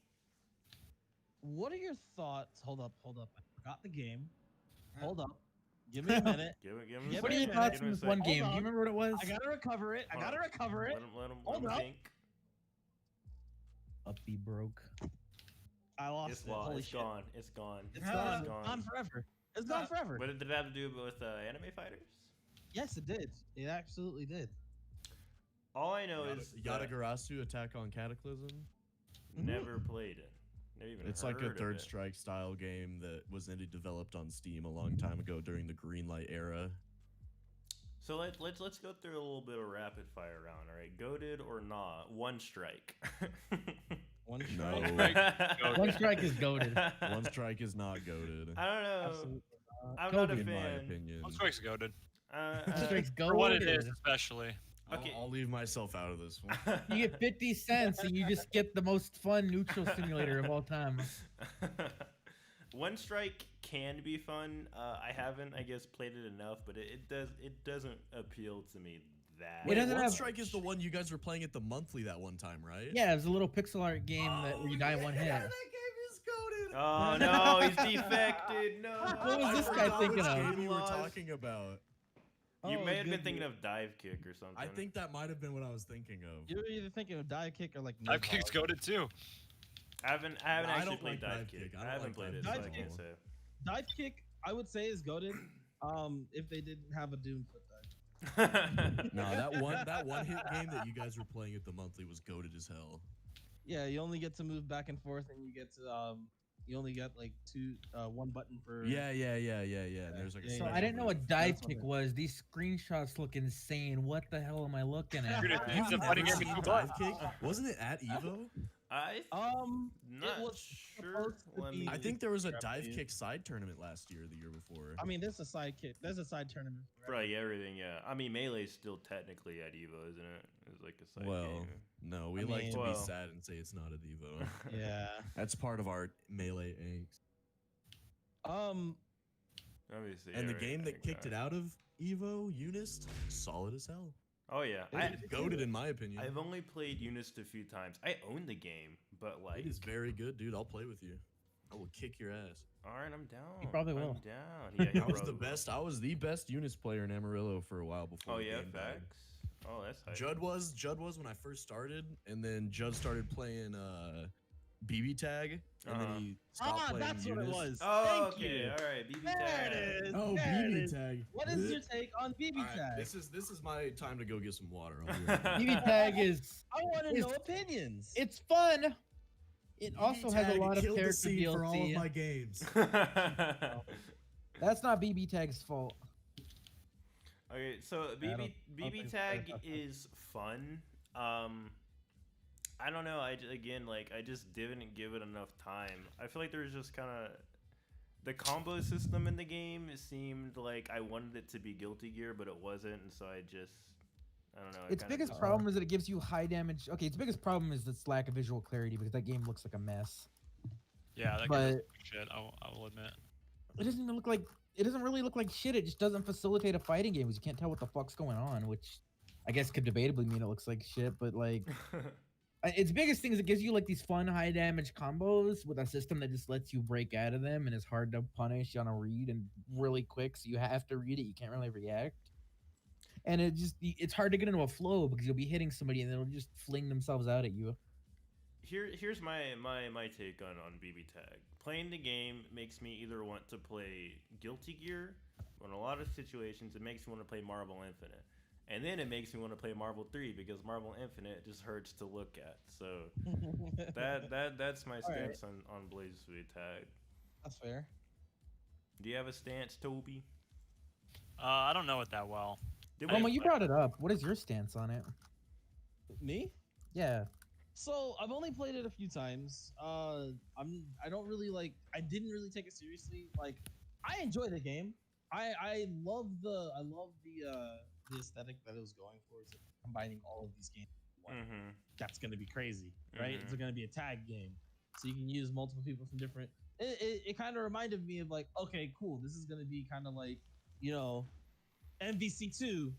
What are your thoughts? Hold up. I forgot the game. Hold up. Give me a minute. Give him. Yeah, a What are your second, thoughts give on him a this one second. game? Do on. you remember what it was? I gotta recover it. Let him Hold up. think. Uppy broke. I lost It's it. lost. Holy It's shit. gone. It's gone. It's Ah. gone. Gone forever. It's gone forever. What did it have to do with anime fighters? Yes, it did. It absolutely did. All I know is that Yatagarasu Attack on Cataclysm. never played it. Never even It's like a heard of Third it. Strike style game that was indie developed on Steam a long time ago during the Greenlight era. So let's go through a little bit of rapid fire round. All right, goated or not? One strike. One No. strike. One strike is goaded. One Strike is not goaded, I don't know. Absolutely not. I'm not a in my fan. opinion. One strike's goaded. One strike's For what it goated. is, especially. Okay. I'll leave myself out of this one. You get 50 cents and you just get the most fun neutral simulator of all time. One Strike can be fun. I haven't, I guess, played it enough, but it doesn't appeal to me that. It doesn't One have- Strike is the one you guys were playing at the monthly that one time, right? Yeah, it was a little pixel art game that where you die in one hit. Yeah, that game is goated. Oh no, he's defected. No. What was I this guy forgot thinking which of? game you were Lost. talking about. You Oh, may have been good thinking dude. of dive kick or something. I think that might have been what I was thinking of. You're either thinking of dive kick or like. Dive Nidhogg. kick's goaded too. I haven't I actually don't played like dive dive kick. kick. I I don't haven't like played it, dive so I kick. can't say. Dive kick. I would say is goated. If they didn't have a Doom foot dog. No, that one hit game that you guys were playing at the monthly was goated as hell. Yeah, you only get to move back and forth, and you get to you only get like one button per. Yeah. And there's like a So Yeah, I didn't know what dive That's what kick it- was. These screenshots look insane. What the hell am I looking at? Dude, it's a Never fighting game seen with two dive buttons. kick? Wasn't it at Evo? Not was sure. supposed to Let be- me- I think there was a dive Japanese. kick side tournament last year, or the year before. I mean, there's a side kick. There's a side tournament. For like everything, yeah. I mean, Melee's still technically at Evo, isn't it? It's like a side Well, game. no, we I like mean- to be Well. sad and say it's not at Evo. Yeah. That's part of our melee angst. Let me see. And the game that kicked it out of Evo, Unist, solid as hell. Oh yeah, It's goated in my opinion. I've only played Unist a few times. I own the game, but like, It is very good, dude. I'll play with you. I will kick your ass. all right, I'm down. You probably I'm will. down. Yeah, he I was the probably will. best. I was the best Unist player in Amarillo for a while before. Oh the yeah, game died. facts. Oh, that's hype. Judd was when I first started, and then Judd started playing BB Tag, and then he stopped playing that's what it Unist. was. Oh, Thank okay. you. All right, BB There tag. it is. Oh, There it BB is. Tag. What is your take on BB All right, tag? this is my time to go get some water. I'll be right back. BB tag is I want to It's- know opinions. it's fun. It also has a BB lot of killed the character scene for all of DLC. my games. That's not BB tag's fault. Okay, so I don't BB think tag that's- is fun. I don't know. I just didn't give it enough time. I feel like there was just kind of the combo system in the game. It seemed like I wanted it to be Guilty Gear, but it wasn't, and so I don't know. Its biggest just, problem is that it gives you high damage. Okay, its biggest problem is its lack of visual clarity because that game looks like a mess. Yeah, that But- game is shit. I will admit. It doesn't even look like. It doesn't really look like shit. It just doesn't facilitate a fighting game because you can't tell what the fuck's going on, which I guess could debatably mean it looks like shit. But like, its biggest thing is it gives you like these fun high damage combos with a system that just lets you break out of them and is hard to punish on a read and really quick, so you have to read it. You can't really react. And it's hard to get into a flow because you'll be hitting somebody and they'll just fling themselves out at you. Here's my take on BB tag. Playing the game makes me either want to play Guilty Gear, or in a lot of situations it makes me want to play Marvel Infinite, and then it makes me want to play Marvel 3 because Marvel Infinite just hurts to look at. So that's my stance on BlazBlue tag. That's fair. Do you have a stance, Toby? I don't know it that well. Did Well, you brought it up. What is your stance on it? Me? Yeah. So I've only played it a few times. I don't really like. I didn't really take it seriously. Like, I enjoy the game. I love the aesthetic that it was going for. It's like combining all of these games. in one. Mm-hmm. That's gonna be crazy, right? Mhm. It's gonna be a tag game, so you can use multiple people from different. It kind of reminded me of like, okay, cool. This is gonna be kind of like, MVC2,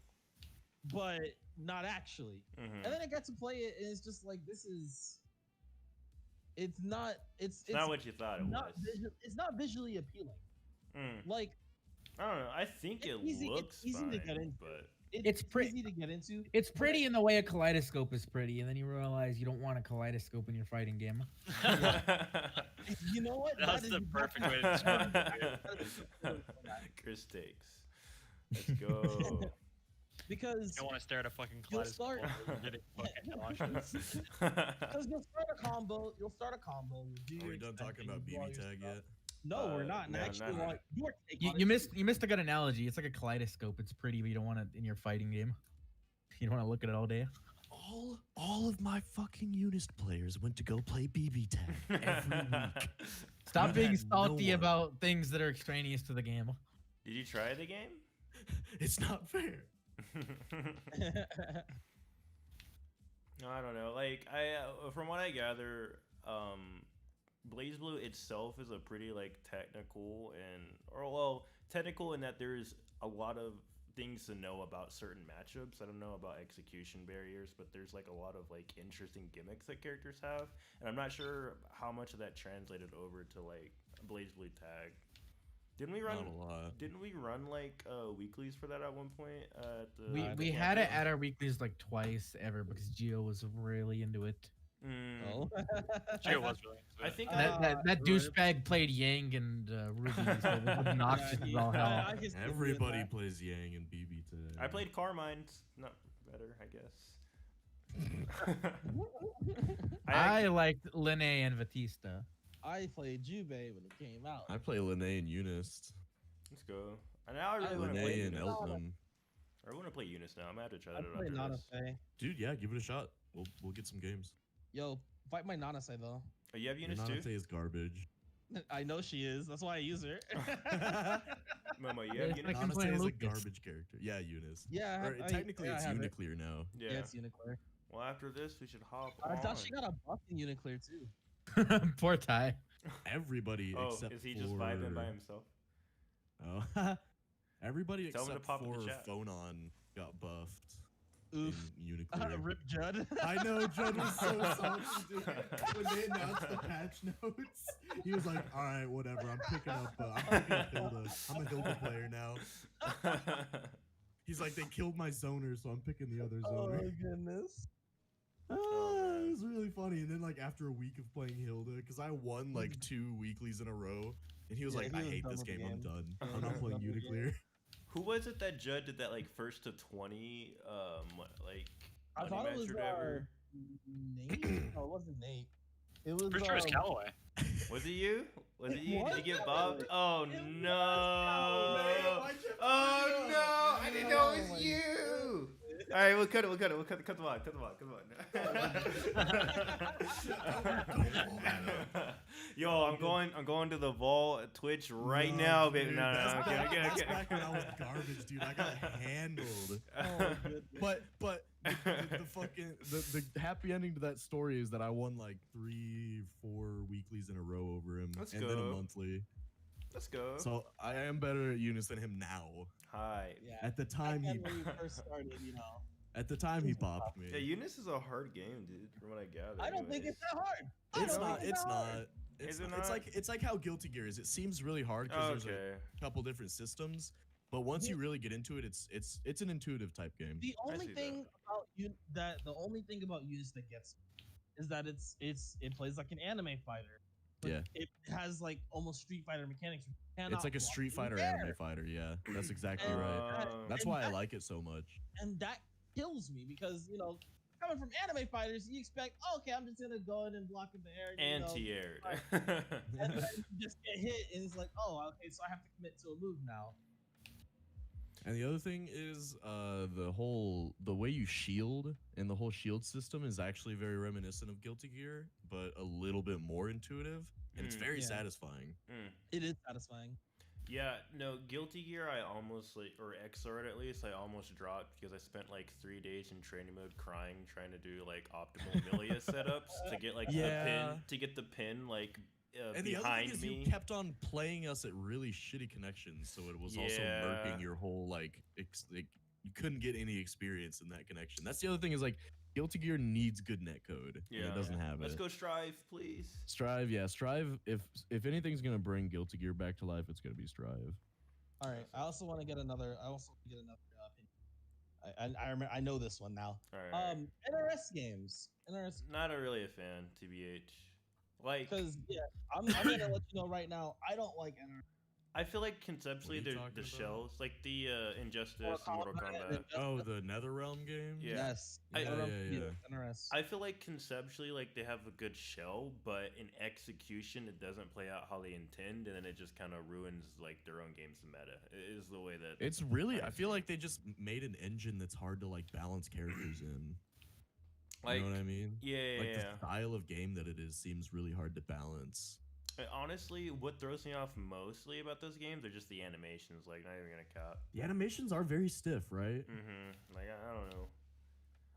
but not actually. Mm-hmm. And then I got to play it, and it's just like it's not. It's Not what you thought it not was. it's not visually appealing. Mm. Like I don't know. I think It's it easy- it's looks easy to fine, get into. but It's easy to get into. It's pretty in the way a kaleidoscope is pretty, and then you realize you don't want a kaleidoscope in your fighting game. You know what? That's That is the perfect way to describe it. Chris takes. Let's go. Because You don't want to stare at a fucking You'll kaleidoscope start- while you're getting fucking nauseous. because you'll start a combo. You'll do Are your we done talking extension, about do all BB your tag stuff. yet? No, we're not. And no, I actually not want your take You, on you it. missed a good analogy. It's like a kaleidoscope. It's pretty, but you don't want it in your fighting game. You don't want to look at it all day. All of my fucking Unist players went to go play BB tag every week. Stop I've being had no salty one. about things that are extraneous to the game. Did you try the game? It's not fair. No, I don't know. Like from what I gather, BlazBlue itself is a pretty technical technical in that there's a lot of things to know about certain matchups. I don't know about execution barriers, but there's a lot of interesting gimmicks that characters have, and I'm not sure how much of that translated over to BlazBlue tag. Didn't we run? Not a lot. Didn't we run weeklies for that at one point? At the We had it at our weeklies twice ever because Gio was really into it. Oh. Jill was really into I it. think That douchebag played Yang and Ruby, so it was obnoxious as all hell. I can still agree with Everybody that. plays Yang and BB today. I played Carmine. Not better, I guess. I liked Linné and Batista. I played Jubei when it came out. I play Linné and Eunice. Let's go. And now I really want to play Linné and Eunice. Elton. I want to play Eunice now. I'm gonna have to try I that out played after this. Nanase. Dude, yeah, give it a shot. We'll get some games. Yo, fight my Nanase though. Oh, you have Eunice Nanate too? is garbage. I know she is. That's why I use her. Momo, you Yeah, have it's Eunice? like I'm playing Nanate is a Lucas. garbage character. Yeah, Eunice. Yeah, Or technically it's have it. Uniclear now. Yeah. Yeah, it's Uniclear. Well, after this, we should hop I on. thought she got a buff in Uniclear too. Poor Ty. Everybody Oh, except is he for... just vibing by himself? Oh, everybody Tell him to except pop in for the chat. Phonon got buffed Oof. in Uniclear. Rip Judd. I know, Judd was so salty, dude. When they announced the patch notes, he was like, all right, whatever, I'm picking up Hilda. I'm a Hilda player now. He's like, they killed my zoner, so I'm picking the other Oh zoner. my goodness. It was really funny. And then, like, after a week of playing Hilda, because I won, like, 2 weeklies in a row, and he was Yeah, like, he I was hate done this with the game, I'm game. done. Yeah, I'm he not was playing done with the Uniclear. Who was it that Judd did that like first to 20 like I money thought it match was or whatever? Nate. No, it wasn't Nate. It was. Pretty sure it's Callaway. Was it you? Was it you? was Did you get Callaway. bobbed? Oh It was no! Callaway. Oh no! I didn't know it Oh was my you. All right, we'll cut it. Cut the vlog. Yo, I'm going to the Vol Twitch right now, baby. dude, No, that's okay, back when I was garbage, dude. I got handled. Oh, goodness. But the fucking the happy ending to that story is that I won like 3-4 weeklies in a row over him, Let's and go. then a monthly. Let's go. So I am better at Eunice than him now. Hi. Yeah. At the time Back he then when you first started, you know. at the time he popped me. Yeah, Eunice is a hard game, dude. From what I gather. I don't think anyways. it's that hard. It's I don't not. think It's that hard. not. Is it It's not? it's like how Guilty Gear is. It seems really hard because there's Okay. a couple different systems, but once you really get into it, it's an intuitive type game. The only see thing about you the only thing about Eunice that gets me is that it plays like an anime fighter. But Yeah. It has like almost Street Fighter mechanics. You It's cannot like a block Street in Fighter the air. anime fighter. Yeah, that's exactly And right. That's and why I that- like it so much. And that kills me because, you know, coming from anime fighters, you expect, oh, okay, I'm just gonna go in and block in the air. You know, Anti-aired. and then you just get hit, and it's like, oh, okay, so I have to commit to a move now. And the other thing is the way you shield and the whole shield system is actually very reminiscent of Guilty Gear, but a little bit more intuitive, and it's very Yeah. satisfying. It is satisfying. Yeah, no, Guilty Gear I almost like, or XR'd at least, I almost dropped because I spent like 3 days in training mode crying trying to do like optimal Milia setups to get like the pin like And the other behind thing is me. you kept on playing us at really shitty connections, so it was also Yeah. murking your whole like you couldn't get any experience in that connection. That's the other thing is like Guilty Gear needs good netcode. Yeah, it doesn't have Let's it. go Strive, please. Strive, yeah, Strive. If anything's gonna bring Guilty Gear back to life, it's gonna be Strive. All right, I also want to get another. opinion. I remember. I know this one now. All right. NRS games. NRS. Not really a fan, tbh. Like, Because yeah, I'm gonna let you know right now. I don't like NRS. I feel like conceptually What are you the talking about? shells, like the Injustice Mortal and Mortal Kombat. Kombat. Oh, the NetherRealm game. Yeah. Yes. I- NRS. I feel like conceptually, like they have a good shell, but in execution, it doesn't play out how they intend, and then it just kind of ruins like their own game's meta. It is the way that It's really. I feel like they just made an engine that's hard to like balance characters in. like, You know what I mean? yeah, Like yeah. the style of game that it is seems really hard to balance. And honestly, what throws me off mostly about those games are just the animations. Like, not even gonna cap. The animations are very stiff, right? Like, I don't know.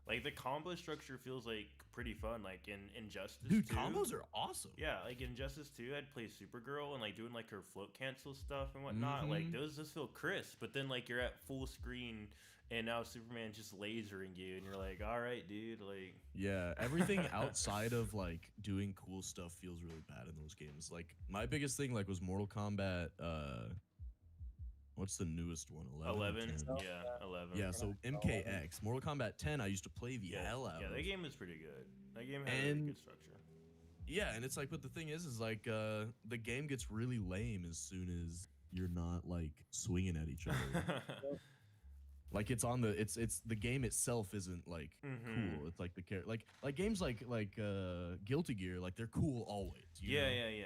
Like the combo structure feels like pretty fun. Like in Injustice. Dude, 2, combos are awesome. Yeah, like in Injustice 2, I'd play Supergirl and like doing like her float cancel stuff and whatnot. Like those just feel crisp. But then like you're at full screen and now Superman's just lasering you and you're like, all right, dude. Like, Yeah, everything outside of like doing cool stuff feels really bad in those games. Like my biggest thing like was Mortal Kombat. What's the newest one? 11. 10? Yeah, 11. Yeah, so MKX, Mortal Kombat 10, I used to play the hell out Yeah, of. that game is pretty good. That game has really good structure. Yeah, and it's like, but the thing is like, the game gets really lame as soon as you're not like swinging at each other. Like it's on the, it's the game itself isn't like cool. It's like the character, like games like Guilty Gear, like they're cool always. You know? Yeah.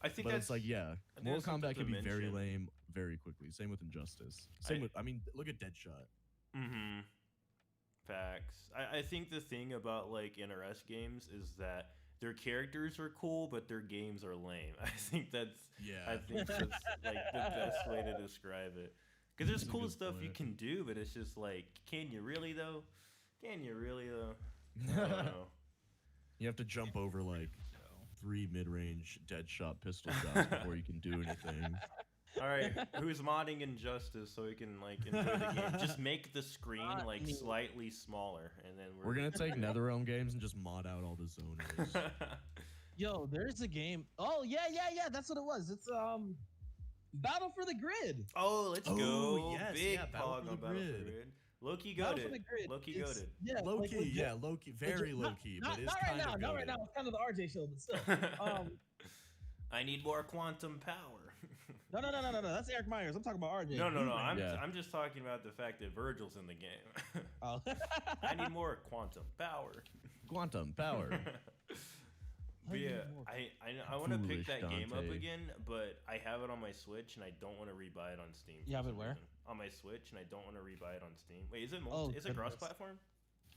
I think But that's it's like, yeah, I think Mortal that's something Kombat to can be very mention. lame very quickly. Same with Injustice. I mean, look at Deadshot. Facts. I think the thing about like NRS games is that their characters are cool, but their games are lame. I think that's like the best way to describe it. Because there's cool stuff you can do, but it's just like, can you really though? Can you really though? I don't know. You have to jump over like 3 mid-range Deadshot pistol shots before you can do anything. All right, who's modding Injustice so we can like enjoy the game? Just make the screen like slightly smaller, and then we're gonna take NetherRealm games and just mod out all the zoners. Yo, there's a game. Oh yeah. That's what it was. It's Battle for the Grid. Oh, let's go! Yes, Big Battle pog for on the Battle for the Grid. Grid. Low-key Battle goated. for the Grid. Low-key It's- goated. Yeah, Low like, key, legit. yeah, low key, very low key, but it's not kind right of now. Not right goated. now. It's kind of the RJ show, but still. I need more quantum power. No. That's Eric Myers. I'm talking about RJ. No. Yeah. I'm just talking about the fact that Virgil's in the game. Oh. I need more quantum power. Quantum power. But yeah, I want to pick Foolish that game up Dante. again, but I have it on my Switch and I don't want to rebuy it on Steam. You have for it some where? reason. On my Switch, and I don't want to rebuy it on Steam. Wait, is it is it goodness. cross-platform?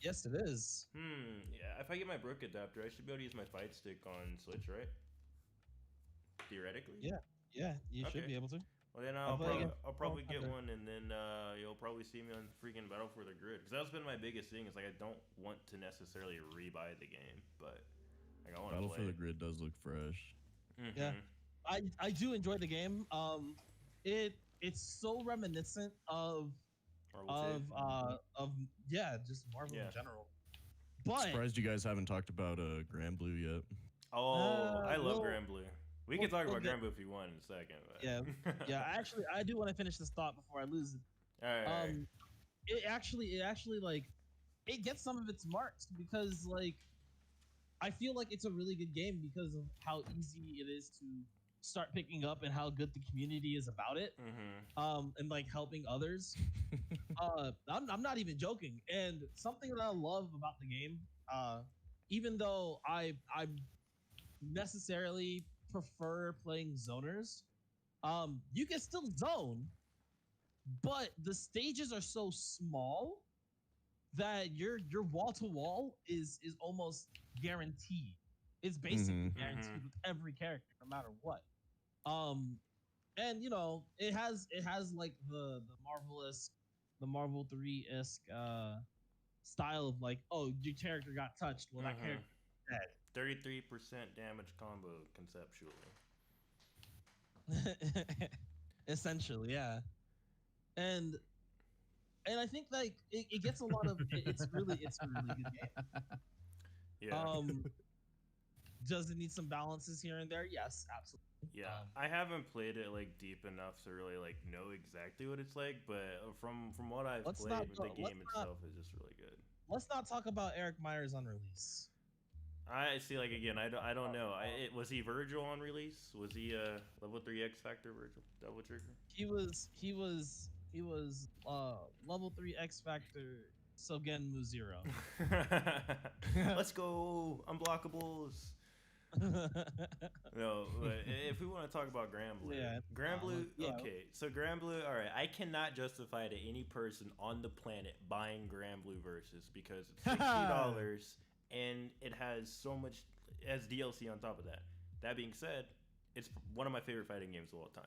Yes, it is. Yeah. If I get my Brook adapter, I should be able to use my Fight Stick on Switch, right? Theoretically. Yeah. Yeah, you should Okay. be able to. Well, then I'll play again. I'll probably get Okay. one, and then you'll probably see me on freaking Battle for the Grid. Because that's been my biggest thing. Is like I don't want to necessarily rebuy the game, but like I want to Battle play. for the it. Grid does look fresh. Yeah. I do enjoy the game. It's so reminiscent of just Marvel Yeah. in general. But Surprised you guys haven't talked about GrandBlue yet. Oh, I love well, GrandBlue. We can talk we'll about get- GrandBlue if you want in a second. But. yeah, I do want to finish this thought before I lose it. All right. It actually like it gets some of its marks because like I feel like it's a really good game because of how easy it is to start picking up and how good the community is about it. And like helping others. I'm not even joking. And something that I love about the game, even though I necessarily prefer playing zoners, you can still zone, but the stages are so small that your wall to wall is almost guaranteed. It's basically guaranteed with every character, no matter what. And you know, it has like the Marvel 3-esque style of like, oh, your character got touched, well that character is dead. 33% damage combo conceptually. Essentially, yeah. And I think like it gets a lot of it's a really good game. Yeah. Does it need some balances here and there? Yes, absolutely. Yeah, I haven't played it like deep enough to really like know exactly what it's like, but from what I've Let's played, not with go- the game let's not- itself is just really good. Let's not talk about Eric Myers on release. I see. Like again, I don't know. Was he Virgil on release? Was he level 3 X Factor Virgil? Double trigger? He was level 3 X Factor Sogenmu 0. Let's go unblockables. No, but if we want to talk about GrandBlue, Yeah. GrandBlue. Yeah. Okay, so GrandBlue. All right, I cannot justify to any person on the planet buying GrandBlue Versus because it's $60 and it has so much as DLC on top of that. That being said, it's one of my favorite fighting games of all time.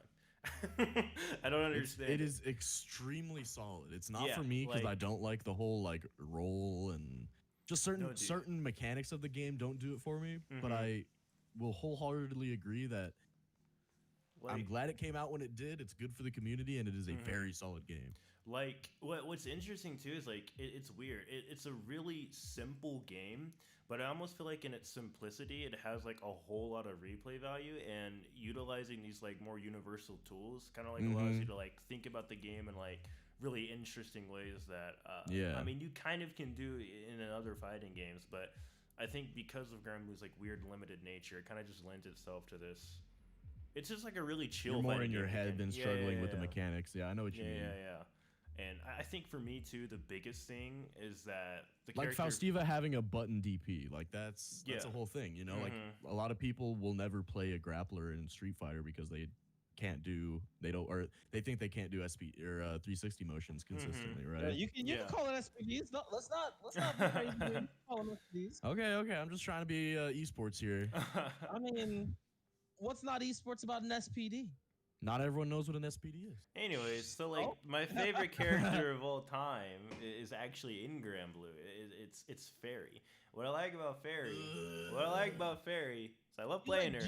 I don't understand. It is extremely solid. It's not Yeah, for me because like- I don't like the whole like roll and just certain No, dude. certain mechanics of the game don't do it for me. But Mhm. I will wholeheartedly agree that Like, I'm glad it came out when it did. It's good for the community, and it is a very solid game. Like, what's interesting too is like it's weird. It's a really simple game, but I almost feel like in its simplicity, it has like a whole lot of replay value, and utilizing these like more universal tools kind of like allows you to like think about the game in like really interesting ways that I mean you kind of can do in other fighting games, but I think because of GrandBlue's like weird limited nature, it kind of just lends itself to this. It's just like a really chill. You're more fighting in your game head again. than struggling with the mechanics. Yeah, I know what you mean. Yeah. And I think for me too, the biggest thing is that the like character... Faustiva having a button DP, like that's a whole thing, you know. Like a lot of people will never play a grappler in Street Fighter because they think they can't do SP or 360 motions consistently, right? Yeah, you can call it SPDs. No, let's not be crazy. You can call them SPDs. Okay. I'm just trying to be esports here. I mean, what's not esports about an SPD? Not everyone knows what an SPD is. Anyways, so like my favorite character of all time is actually in GrandBlue. It's Fairy. What I like about Fairy is I love playing her.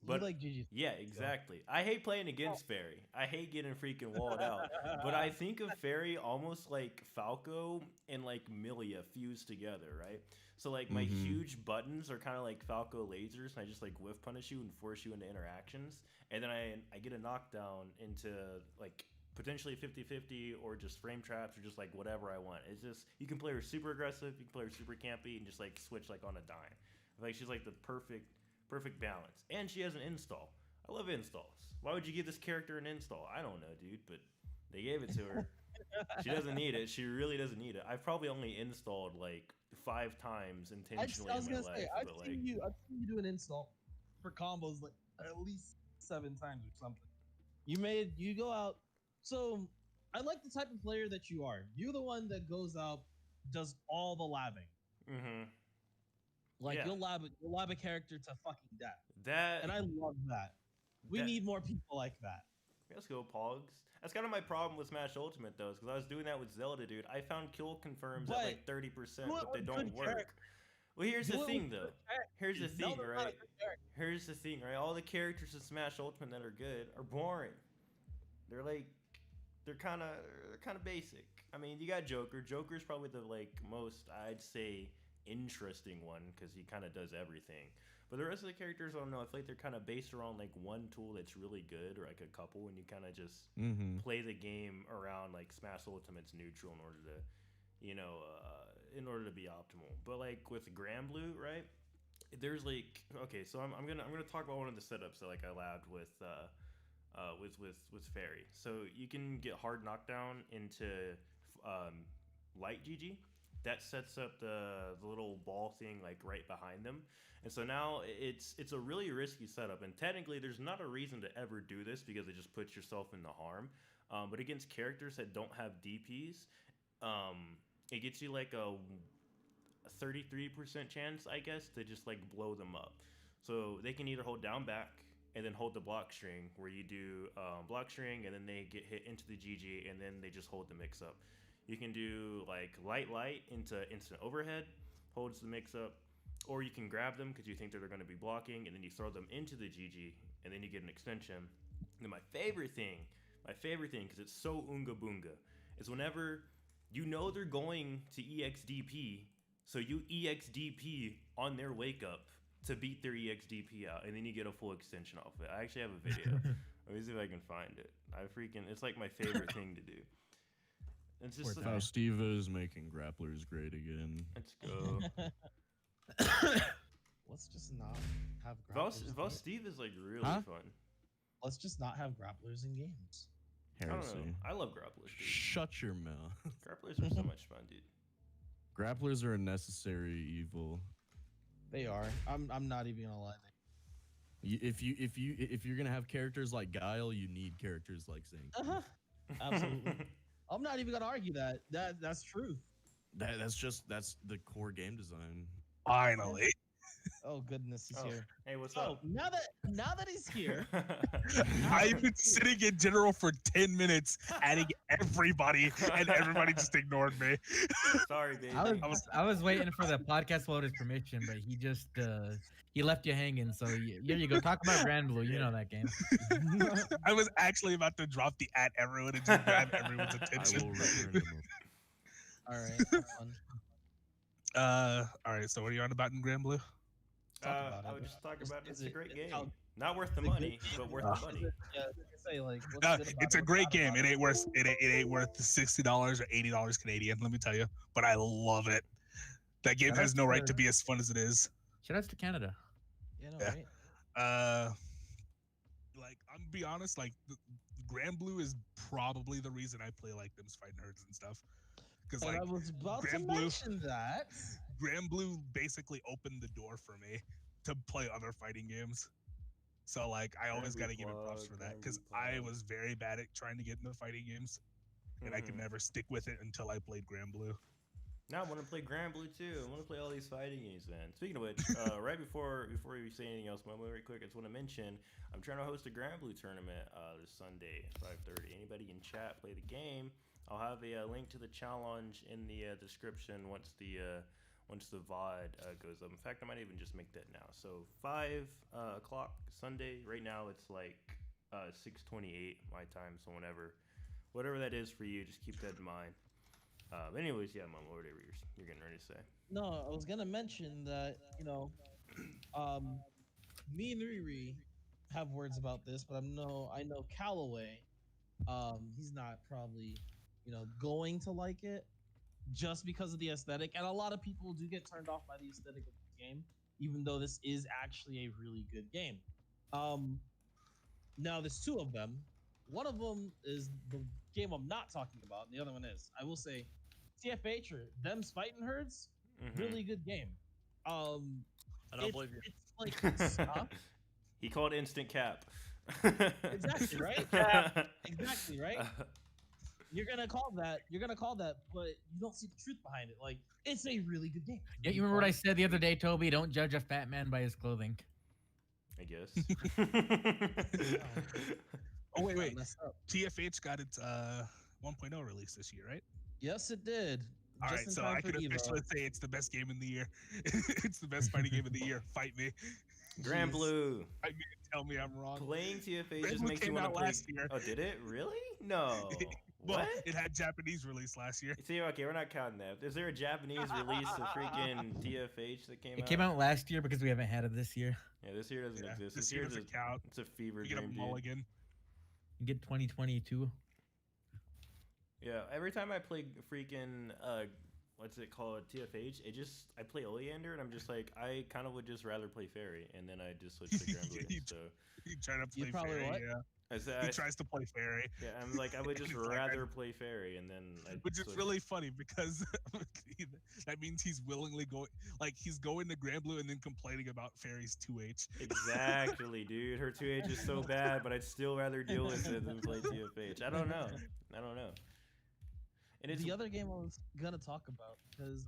But like Gigi. Yeah, exactly. I hate playing against Fairy. I hate getting freaking walled out. But I think of Fairy almost like Falco and like Milia fused together, right? So like my huge buttons are kind of like Falco lasers, and I just like whiff punish you and force you into interactions. And then I get a knockdown into like potentially 50-50 or just frame traps or just like whatever I want. It's just, you can play her super aggressive, you can play her super campy, and just like switch like on a dime. Like she's like the perfect balance. And she has an install. I love installs. Why would you give this character an install? I don't know, dude, but they gave it to her. She doesn't need it. She really doesn't need it. I've probably only installed like 5 times intentionally in my life. I've seen you do an install for combos like at least 7 times or something. You go out. So I like the type of player that you are. You're the one that goes out, does all the labbing. Like you'll lab a character to fucking death. And I love that. We need more people like that. Let's go, Pogs. That's kind of my problem with Smash Ultimate, though, because I was doing that with Zelda, dude. I found kill confirms at like 30%, but they don't work. Well, here's the thing, though. Here's the thing, right? Here's the thing, right? All the characters in Smash Ultimate that are good are boring. They're like, they're kind of basic. I mean, you got Joker. Joker's probably the like most, I'd say, interesting one because he kind of does everything. But the rest of the characters, I don't know. I feel like they're kind of based around like one tool that's really good, or like a couple, and you kind of just play the game around like Smash Ultimate's neutral in order to, in order to be optimal. But like with GrandBlue, right? There's like, okay, so I'm gonna talk about one of the setups that like I labbed with Fairy. So you can get hard knockdown into light GG. That sets up the little ball thing like right behind them. And so now it's a really risky setup. And technically there's not a reason to ever do this because it just puts yourself into harm. But against characters that don't have DPs, it gets you like a 33% chance, I guess, to just like blow them up. So they can either hold down back and then hold the block string, where you do block string and then they get hit into the GG and then they just hold the mix up. You can do like light into instant overhead, holds the mix up, or you can grab them because you think that they're going to be blocking, and then you throw them into the GG, and then you get an extension. And then my favorite thing, because it's so unga boonga, is whenever you know they're going to EXDP, so you EXDP on their wake up to beat their EXDP out, and then you get a full extension off it. I actually have a video. Let me see if I can find it. It's like my favorite thing to do. It's just Faustiva is making grapplers great again. Let's go. Let's just not have grapplers. Faustiva is like really fun. Let's just not have grapplers in games. Heresy. I love grapplers, dude. Shut your mouth. Grapplers are so much fun, dude. Grapplers are a necessary evil. They are. I'm not even gonna lie. If you're gonna have characters like Guile, you need characters like Zing. Absolutely. I'm not even gonna argue that. That's truth. That's the core game design. Finally. Oh goodness, he's here. Hey, what's up? Now now that he's here, I've been sitting in general for 10 minutes, adding everybody, and everybody just ignored me. Sorry, baby. I was waiting for the podcast loader's permission, but he just he left you hanging. So here you go. Talk about GrandBlue. You know that game. I was actually about to drop the at everyone and just grab everyone's I attention. will return them. all right. Have fun. All right. So what are you on about in GrandBlue? Talk about I it. would just talk about it. It's a great game. how- Not worth the it's a good money, game. but worth the money. Yeah, I was gonna say, like, what's good about It's a it, what's great bad game. about It ain't worth it ain't worth the $60 or $80 Canadian. Let me tell you, but I love it. That game Shout has out no to right the- to be as fun as it is. Shout outs to Canada. Yeah, no, Yeah. right? Like I'm be honest, like GrandBlue is probably the reason I play like them fighting herds and stuff. Because And like I was about to GrandBlue- mention that. GrandBlue basically opened the door for me to play other fighting games. So like I always got to give it props for that because I was very bad at trying to get into fighting games, and I could never stick with it until I played GrandBlue. Now I want to play GrandBlue too. I want to play all these fighting games, man. Speaking of which, right before you say anything else, Momo, very quick, I just want to mention I'm trying to host a GrandBlue tournament this Sunday at 5:30. Anybody in chat play the game? I'll have a link to the challenge in the description once the VOD goes up. In fact, I might even just make that now. So 5 o'clock Sunday. Right now it's like 6:28 my time. So whatever that is for you, just keep that in mind. Anyways, yeah, Mom, whatever you're getting ready to say. No, I was gonna mention that, me and Riri have words about this, but I know Callaway, he's not probably, going to like it just because of the aesthetic, and a lot of people do get turned off by the aesthetic of the game, even though this is actually a really good game. Now there's two of them. One of them is the game I'm not talking about, and the other one is. I will say, TFH or Them's Fighting Herds, really good game. I don't believe you. It's like huh? He called instant cap. Exactly right. Exactly right. You're gonna call that, but you don't see the truth behind it. Like, it's a really good game. Yeah, you remember what I said the other day, Toby? Don't judge a fat man by his clothing. I guess. Oh wait. Messed up. TFH got its 1.0 release this year, right? Yes, it did. All Just right, in so time I for can Evo. officially say it's the best game in the year. It's the best fighting game of the year. Fight me. GrandBlue. Fight me and tell me I'm wrong. Playing TFH just GrandBlue makes you came want to out play. last year. Oh, did it really? No. Well, What? it had Japanese release last year. See, okay, we're not counting that. Is there a Japanese release of freaking TFH that came out? It came out last year because we haven't had it this year. Yeah, this year doesn't Yeah, exist. this This year year's doesn't count. it's a fever You get a dream, dude. mulligan. You get 2022. Yeah, every time I play freaking what's it called, TFH, I play Oleander and I'm just like, I kind of would just rather play Fairy, and then I just switch to GrandBlue. So You try to You play probably fairy, what? yeah. I said, He tries to play fairy. yeah, I'm like, I would just It's like, rather play Fairy, and then Which is really funny because that means he's willingly going, like he's going to GrandBlue and then complaining about Fairy's 2H. Exactly, dude. Her 2H is so bad, but I'd still rather deal with it than play TFH. I don't know. And it's The other game I was gonna talk about, because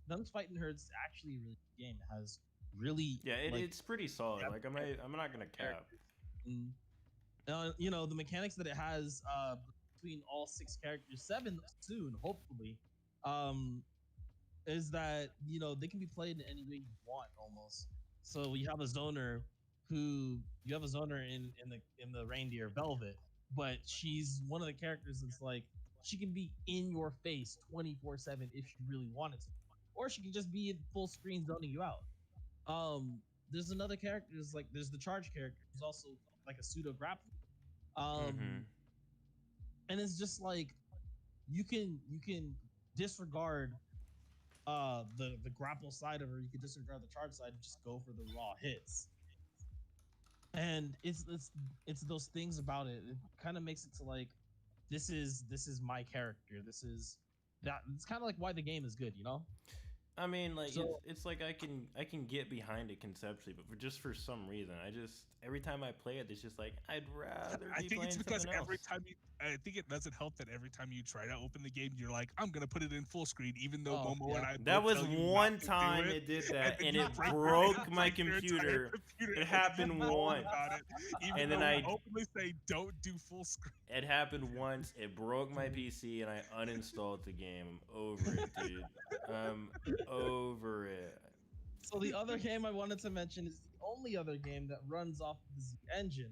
Them's Fighting Herds is actually a really good game. It has really it's pretty solid. Like I'm not gonna cap. the mechanics that it has between all 6 characters, 7 soon, hopefully, is that they can be played in any way you want almost. So you have a zoner in the reindeer Velvet, but she's one of the characters that's like she can be in your face 24/7 if she really wanted to, or she can just be in full screen zoning you out. There's another character, there's the charge character who's also like a pseudo grappler. And it's just like you can disregard the grapple side of her, you can disregard the charge side and just go for the raw hits. And it's those things about it. It kind of makes it to like this is my character. This is that. It's kind of like why the game is good, I mean, like So- it's like I can get behind it conceptually, but for some reason, every time I play it, it's just like I'd rather I be think playing it's because something else. every time I think it doesn't help that every time you try to open the game, you're like, I'm gonna put it in full screen, even though Oh, Momo and I That both was tell you one not to do time it, it did that, then and you it break broke your my entire computer. computer It and happened you moan once. about it, even And then though we I- openly say don't do full screen. It happened once. It broke my PC, and I uninstalled the game. I'm over it, dude. I'm over it. So the other game I wanted to mention is the only other game that runs off the Z engine,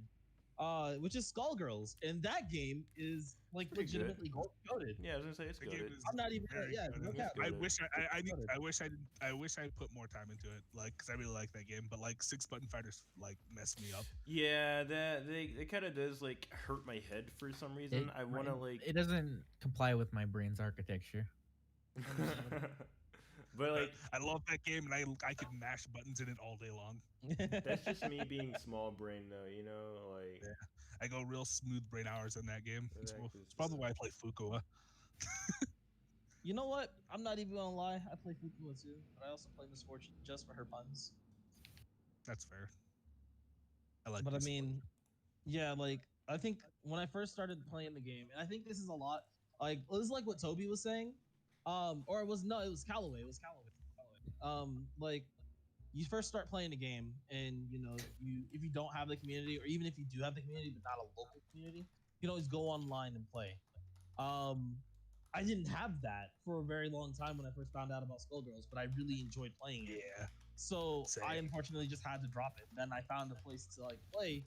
which is Skullgirls, and that game is like Pretty good. legitimately goated. Yeah, I was gonna say it's The good. game is I'm not even very yeah, good. no cap. good. I wish I put more time into it, like, because I really like that game. But like 6-button fighters like mess me up. Yeah, that it kind of does like hurt my head for some reason. I want to like, It doesn't comply with my brain's architecture. but like I love that game, and I could mash buttons in it all day long. that's just me being small brain though, you know, like. Yeah. I go real smooth brain hours in that game. It's Exactly. probably why I play Fukua. You know what? I'm not even gonna lie. I play Fukua too, but I also play Misfortune just for her puns. That's fair. I like. But I this one. mean, yeah, like I think when I first started playing the game, and I think this is a lot like this is like what Toby was saying, or it was Callaway. It was Callaway. Like you first start playing the game, and you know, if you don't have the community, or even if you do have the community but not a local community, you can always go online and play. I didn't have that for a very long time when I first found out about Skullgirls, but I really enjoyed playing it. Yeah. So I Same. unfortunately just had to drop it. Then I found a place to like play,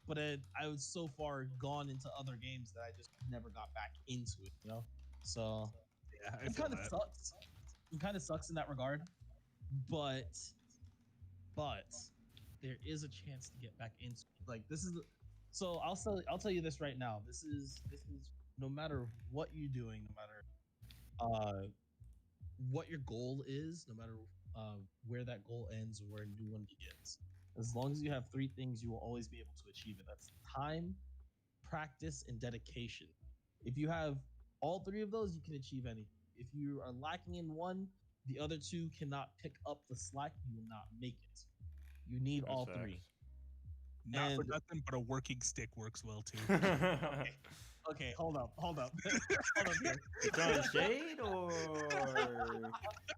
but I was so far gone into other games that I just never got back into it. You know, so Yeah. I it feel kind of that. sucks. It kind of sucks in that regard, but there is a chance to get back into it. Like this is, so I'll tell you this right now. This is no matter what you're doing, no matter what your goal is, no matter where that goal ends or where a new one begins. As long as you have three things, you will always be able to achieve it. That's time, practice, and dedication. If you have all three of those, you can achieve anything. If you are lacking in one, the other two cannot pick up the slack. You will not make it. You need all That's three. Not for and- nothing, but a working stick works well too. facts. Okay, hold up. Hold up here. It's on shade or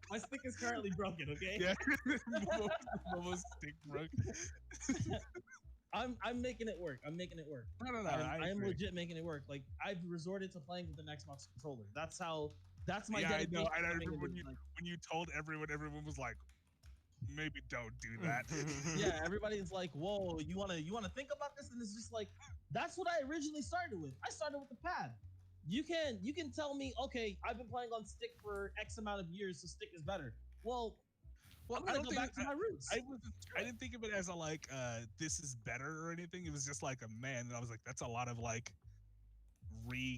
My stick is currently broken. Okay. Yeah. Momo's stick broke. I'm making it work. I'm making it work. No. I am agree. legit making it work. Like I've resorted to playing with an Xbox controller. That's my Yeah, I know. dedication. And I to making remember it, like, when you told everyone was like, maybe don't do that. yeah, everybody's like, "Whoa, you wanna think about this?" And it's just like, that's what I originally started with. I started with the pad. You can tell me, okay, I've been playing on stick for X amount of years, so stick is better. Well, I'm I gonna don't go think back to my roots. I didn't think of it as a like this is better or anything. It was just like a man, and I was like, that's a lot of like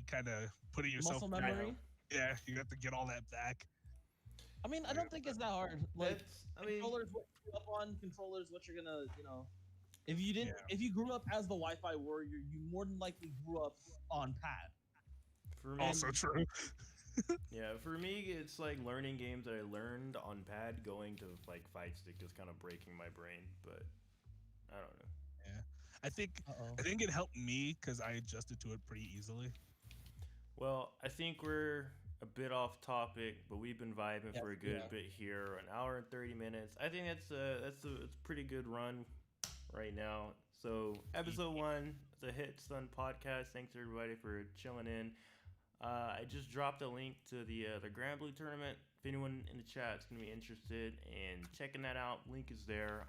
kind of putting yourself Muscle through- memory. Yeah, you have to get all that back. I mean, I don't think it's that hard. Like I mean, controllers, what you grew up on, controllers, what you're gonna, if you didn't, if you grew up as the Wi-Fi warrior, you more than likely grew up on pad. for me, Also true. yeah, for me, it's like learning games that I learned on pad, going to like fight stick, just kind of breaking my brain. But I don't know. I think Uh-oh. it helped me because I adjusted to it pretty easily. Well, I think we're a bit off topic, but we've been vibing Yes, for a good yeah. bit here, an hour and 30 minutes. I think it's a pretty good run right now. So episode 1, it's a Hitstun podcast. Thanks everybody for chilling in. I just dropped a link to the GrandBlue tournament. If anyone in the chat is gonna be interested in checking that out, link is there.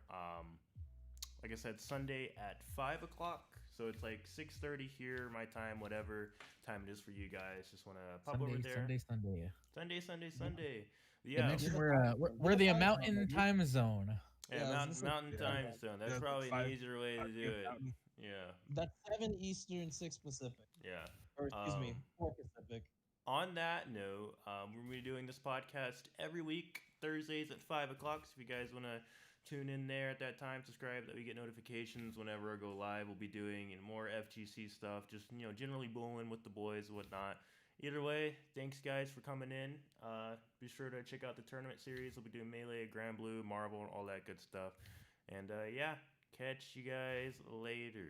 Like I said, Sunday at 5 o'clock. So it's like 6:30 here, my time, whatever time it is for you guys. Just want to pop over there. Sunday. They Yeah, mentioned we're the mountain time zone. yeah, Yeah, mountain, this is like- mountain time zone. That's Yeah, probably an 5 easier way to do it. Mountain. Yeah, That's 7 Eastern, 6 Pacific, yeah. or excuse me, Um, 4 Pacific. On that note, we're gonna be doing this podcast every week, Thursdays at 5 o'clock. So if you guys want to tune in there at that time, subscribe, that we get notifications whenever I go live. We'll be doing more FGC stuff, just generally bowling with the boys and whatnot. Either way, thanks guys for coming in. Be sure to check out the tournament series. We'll be doing Melee, GrandBlue, Marvel, and all that good stuff. And yeah, catch you guys later.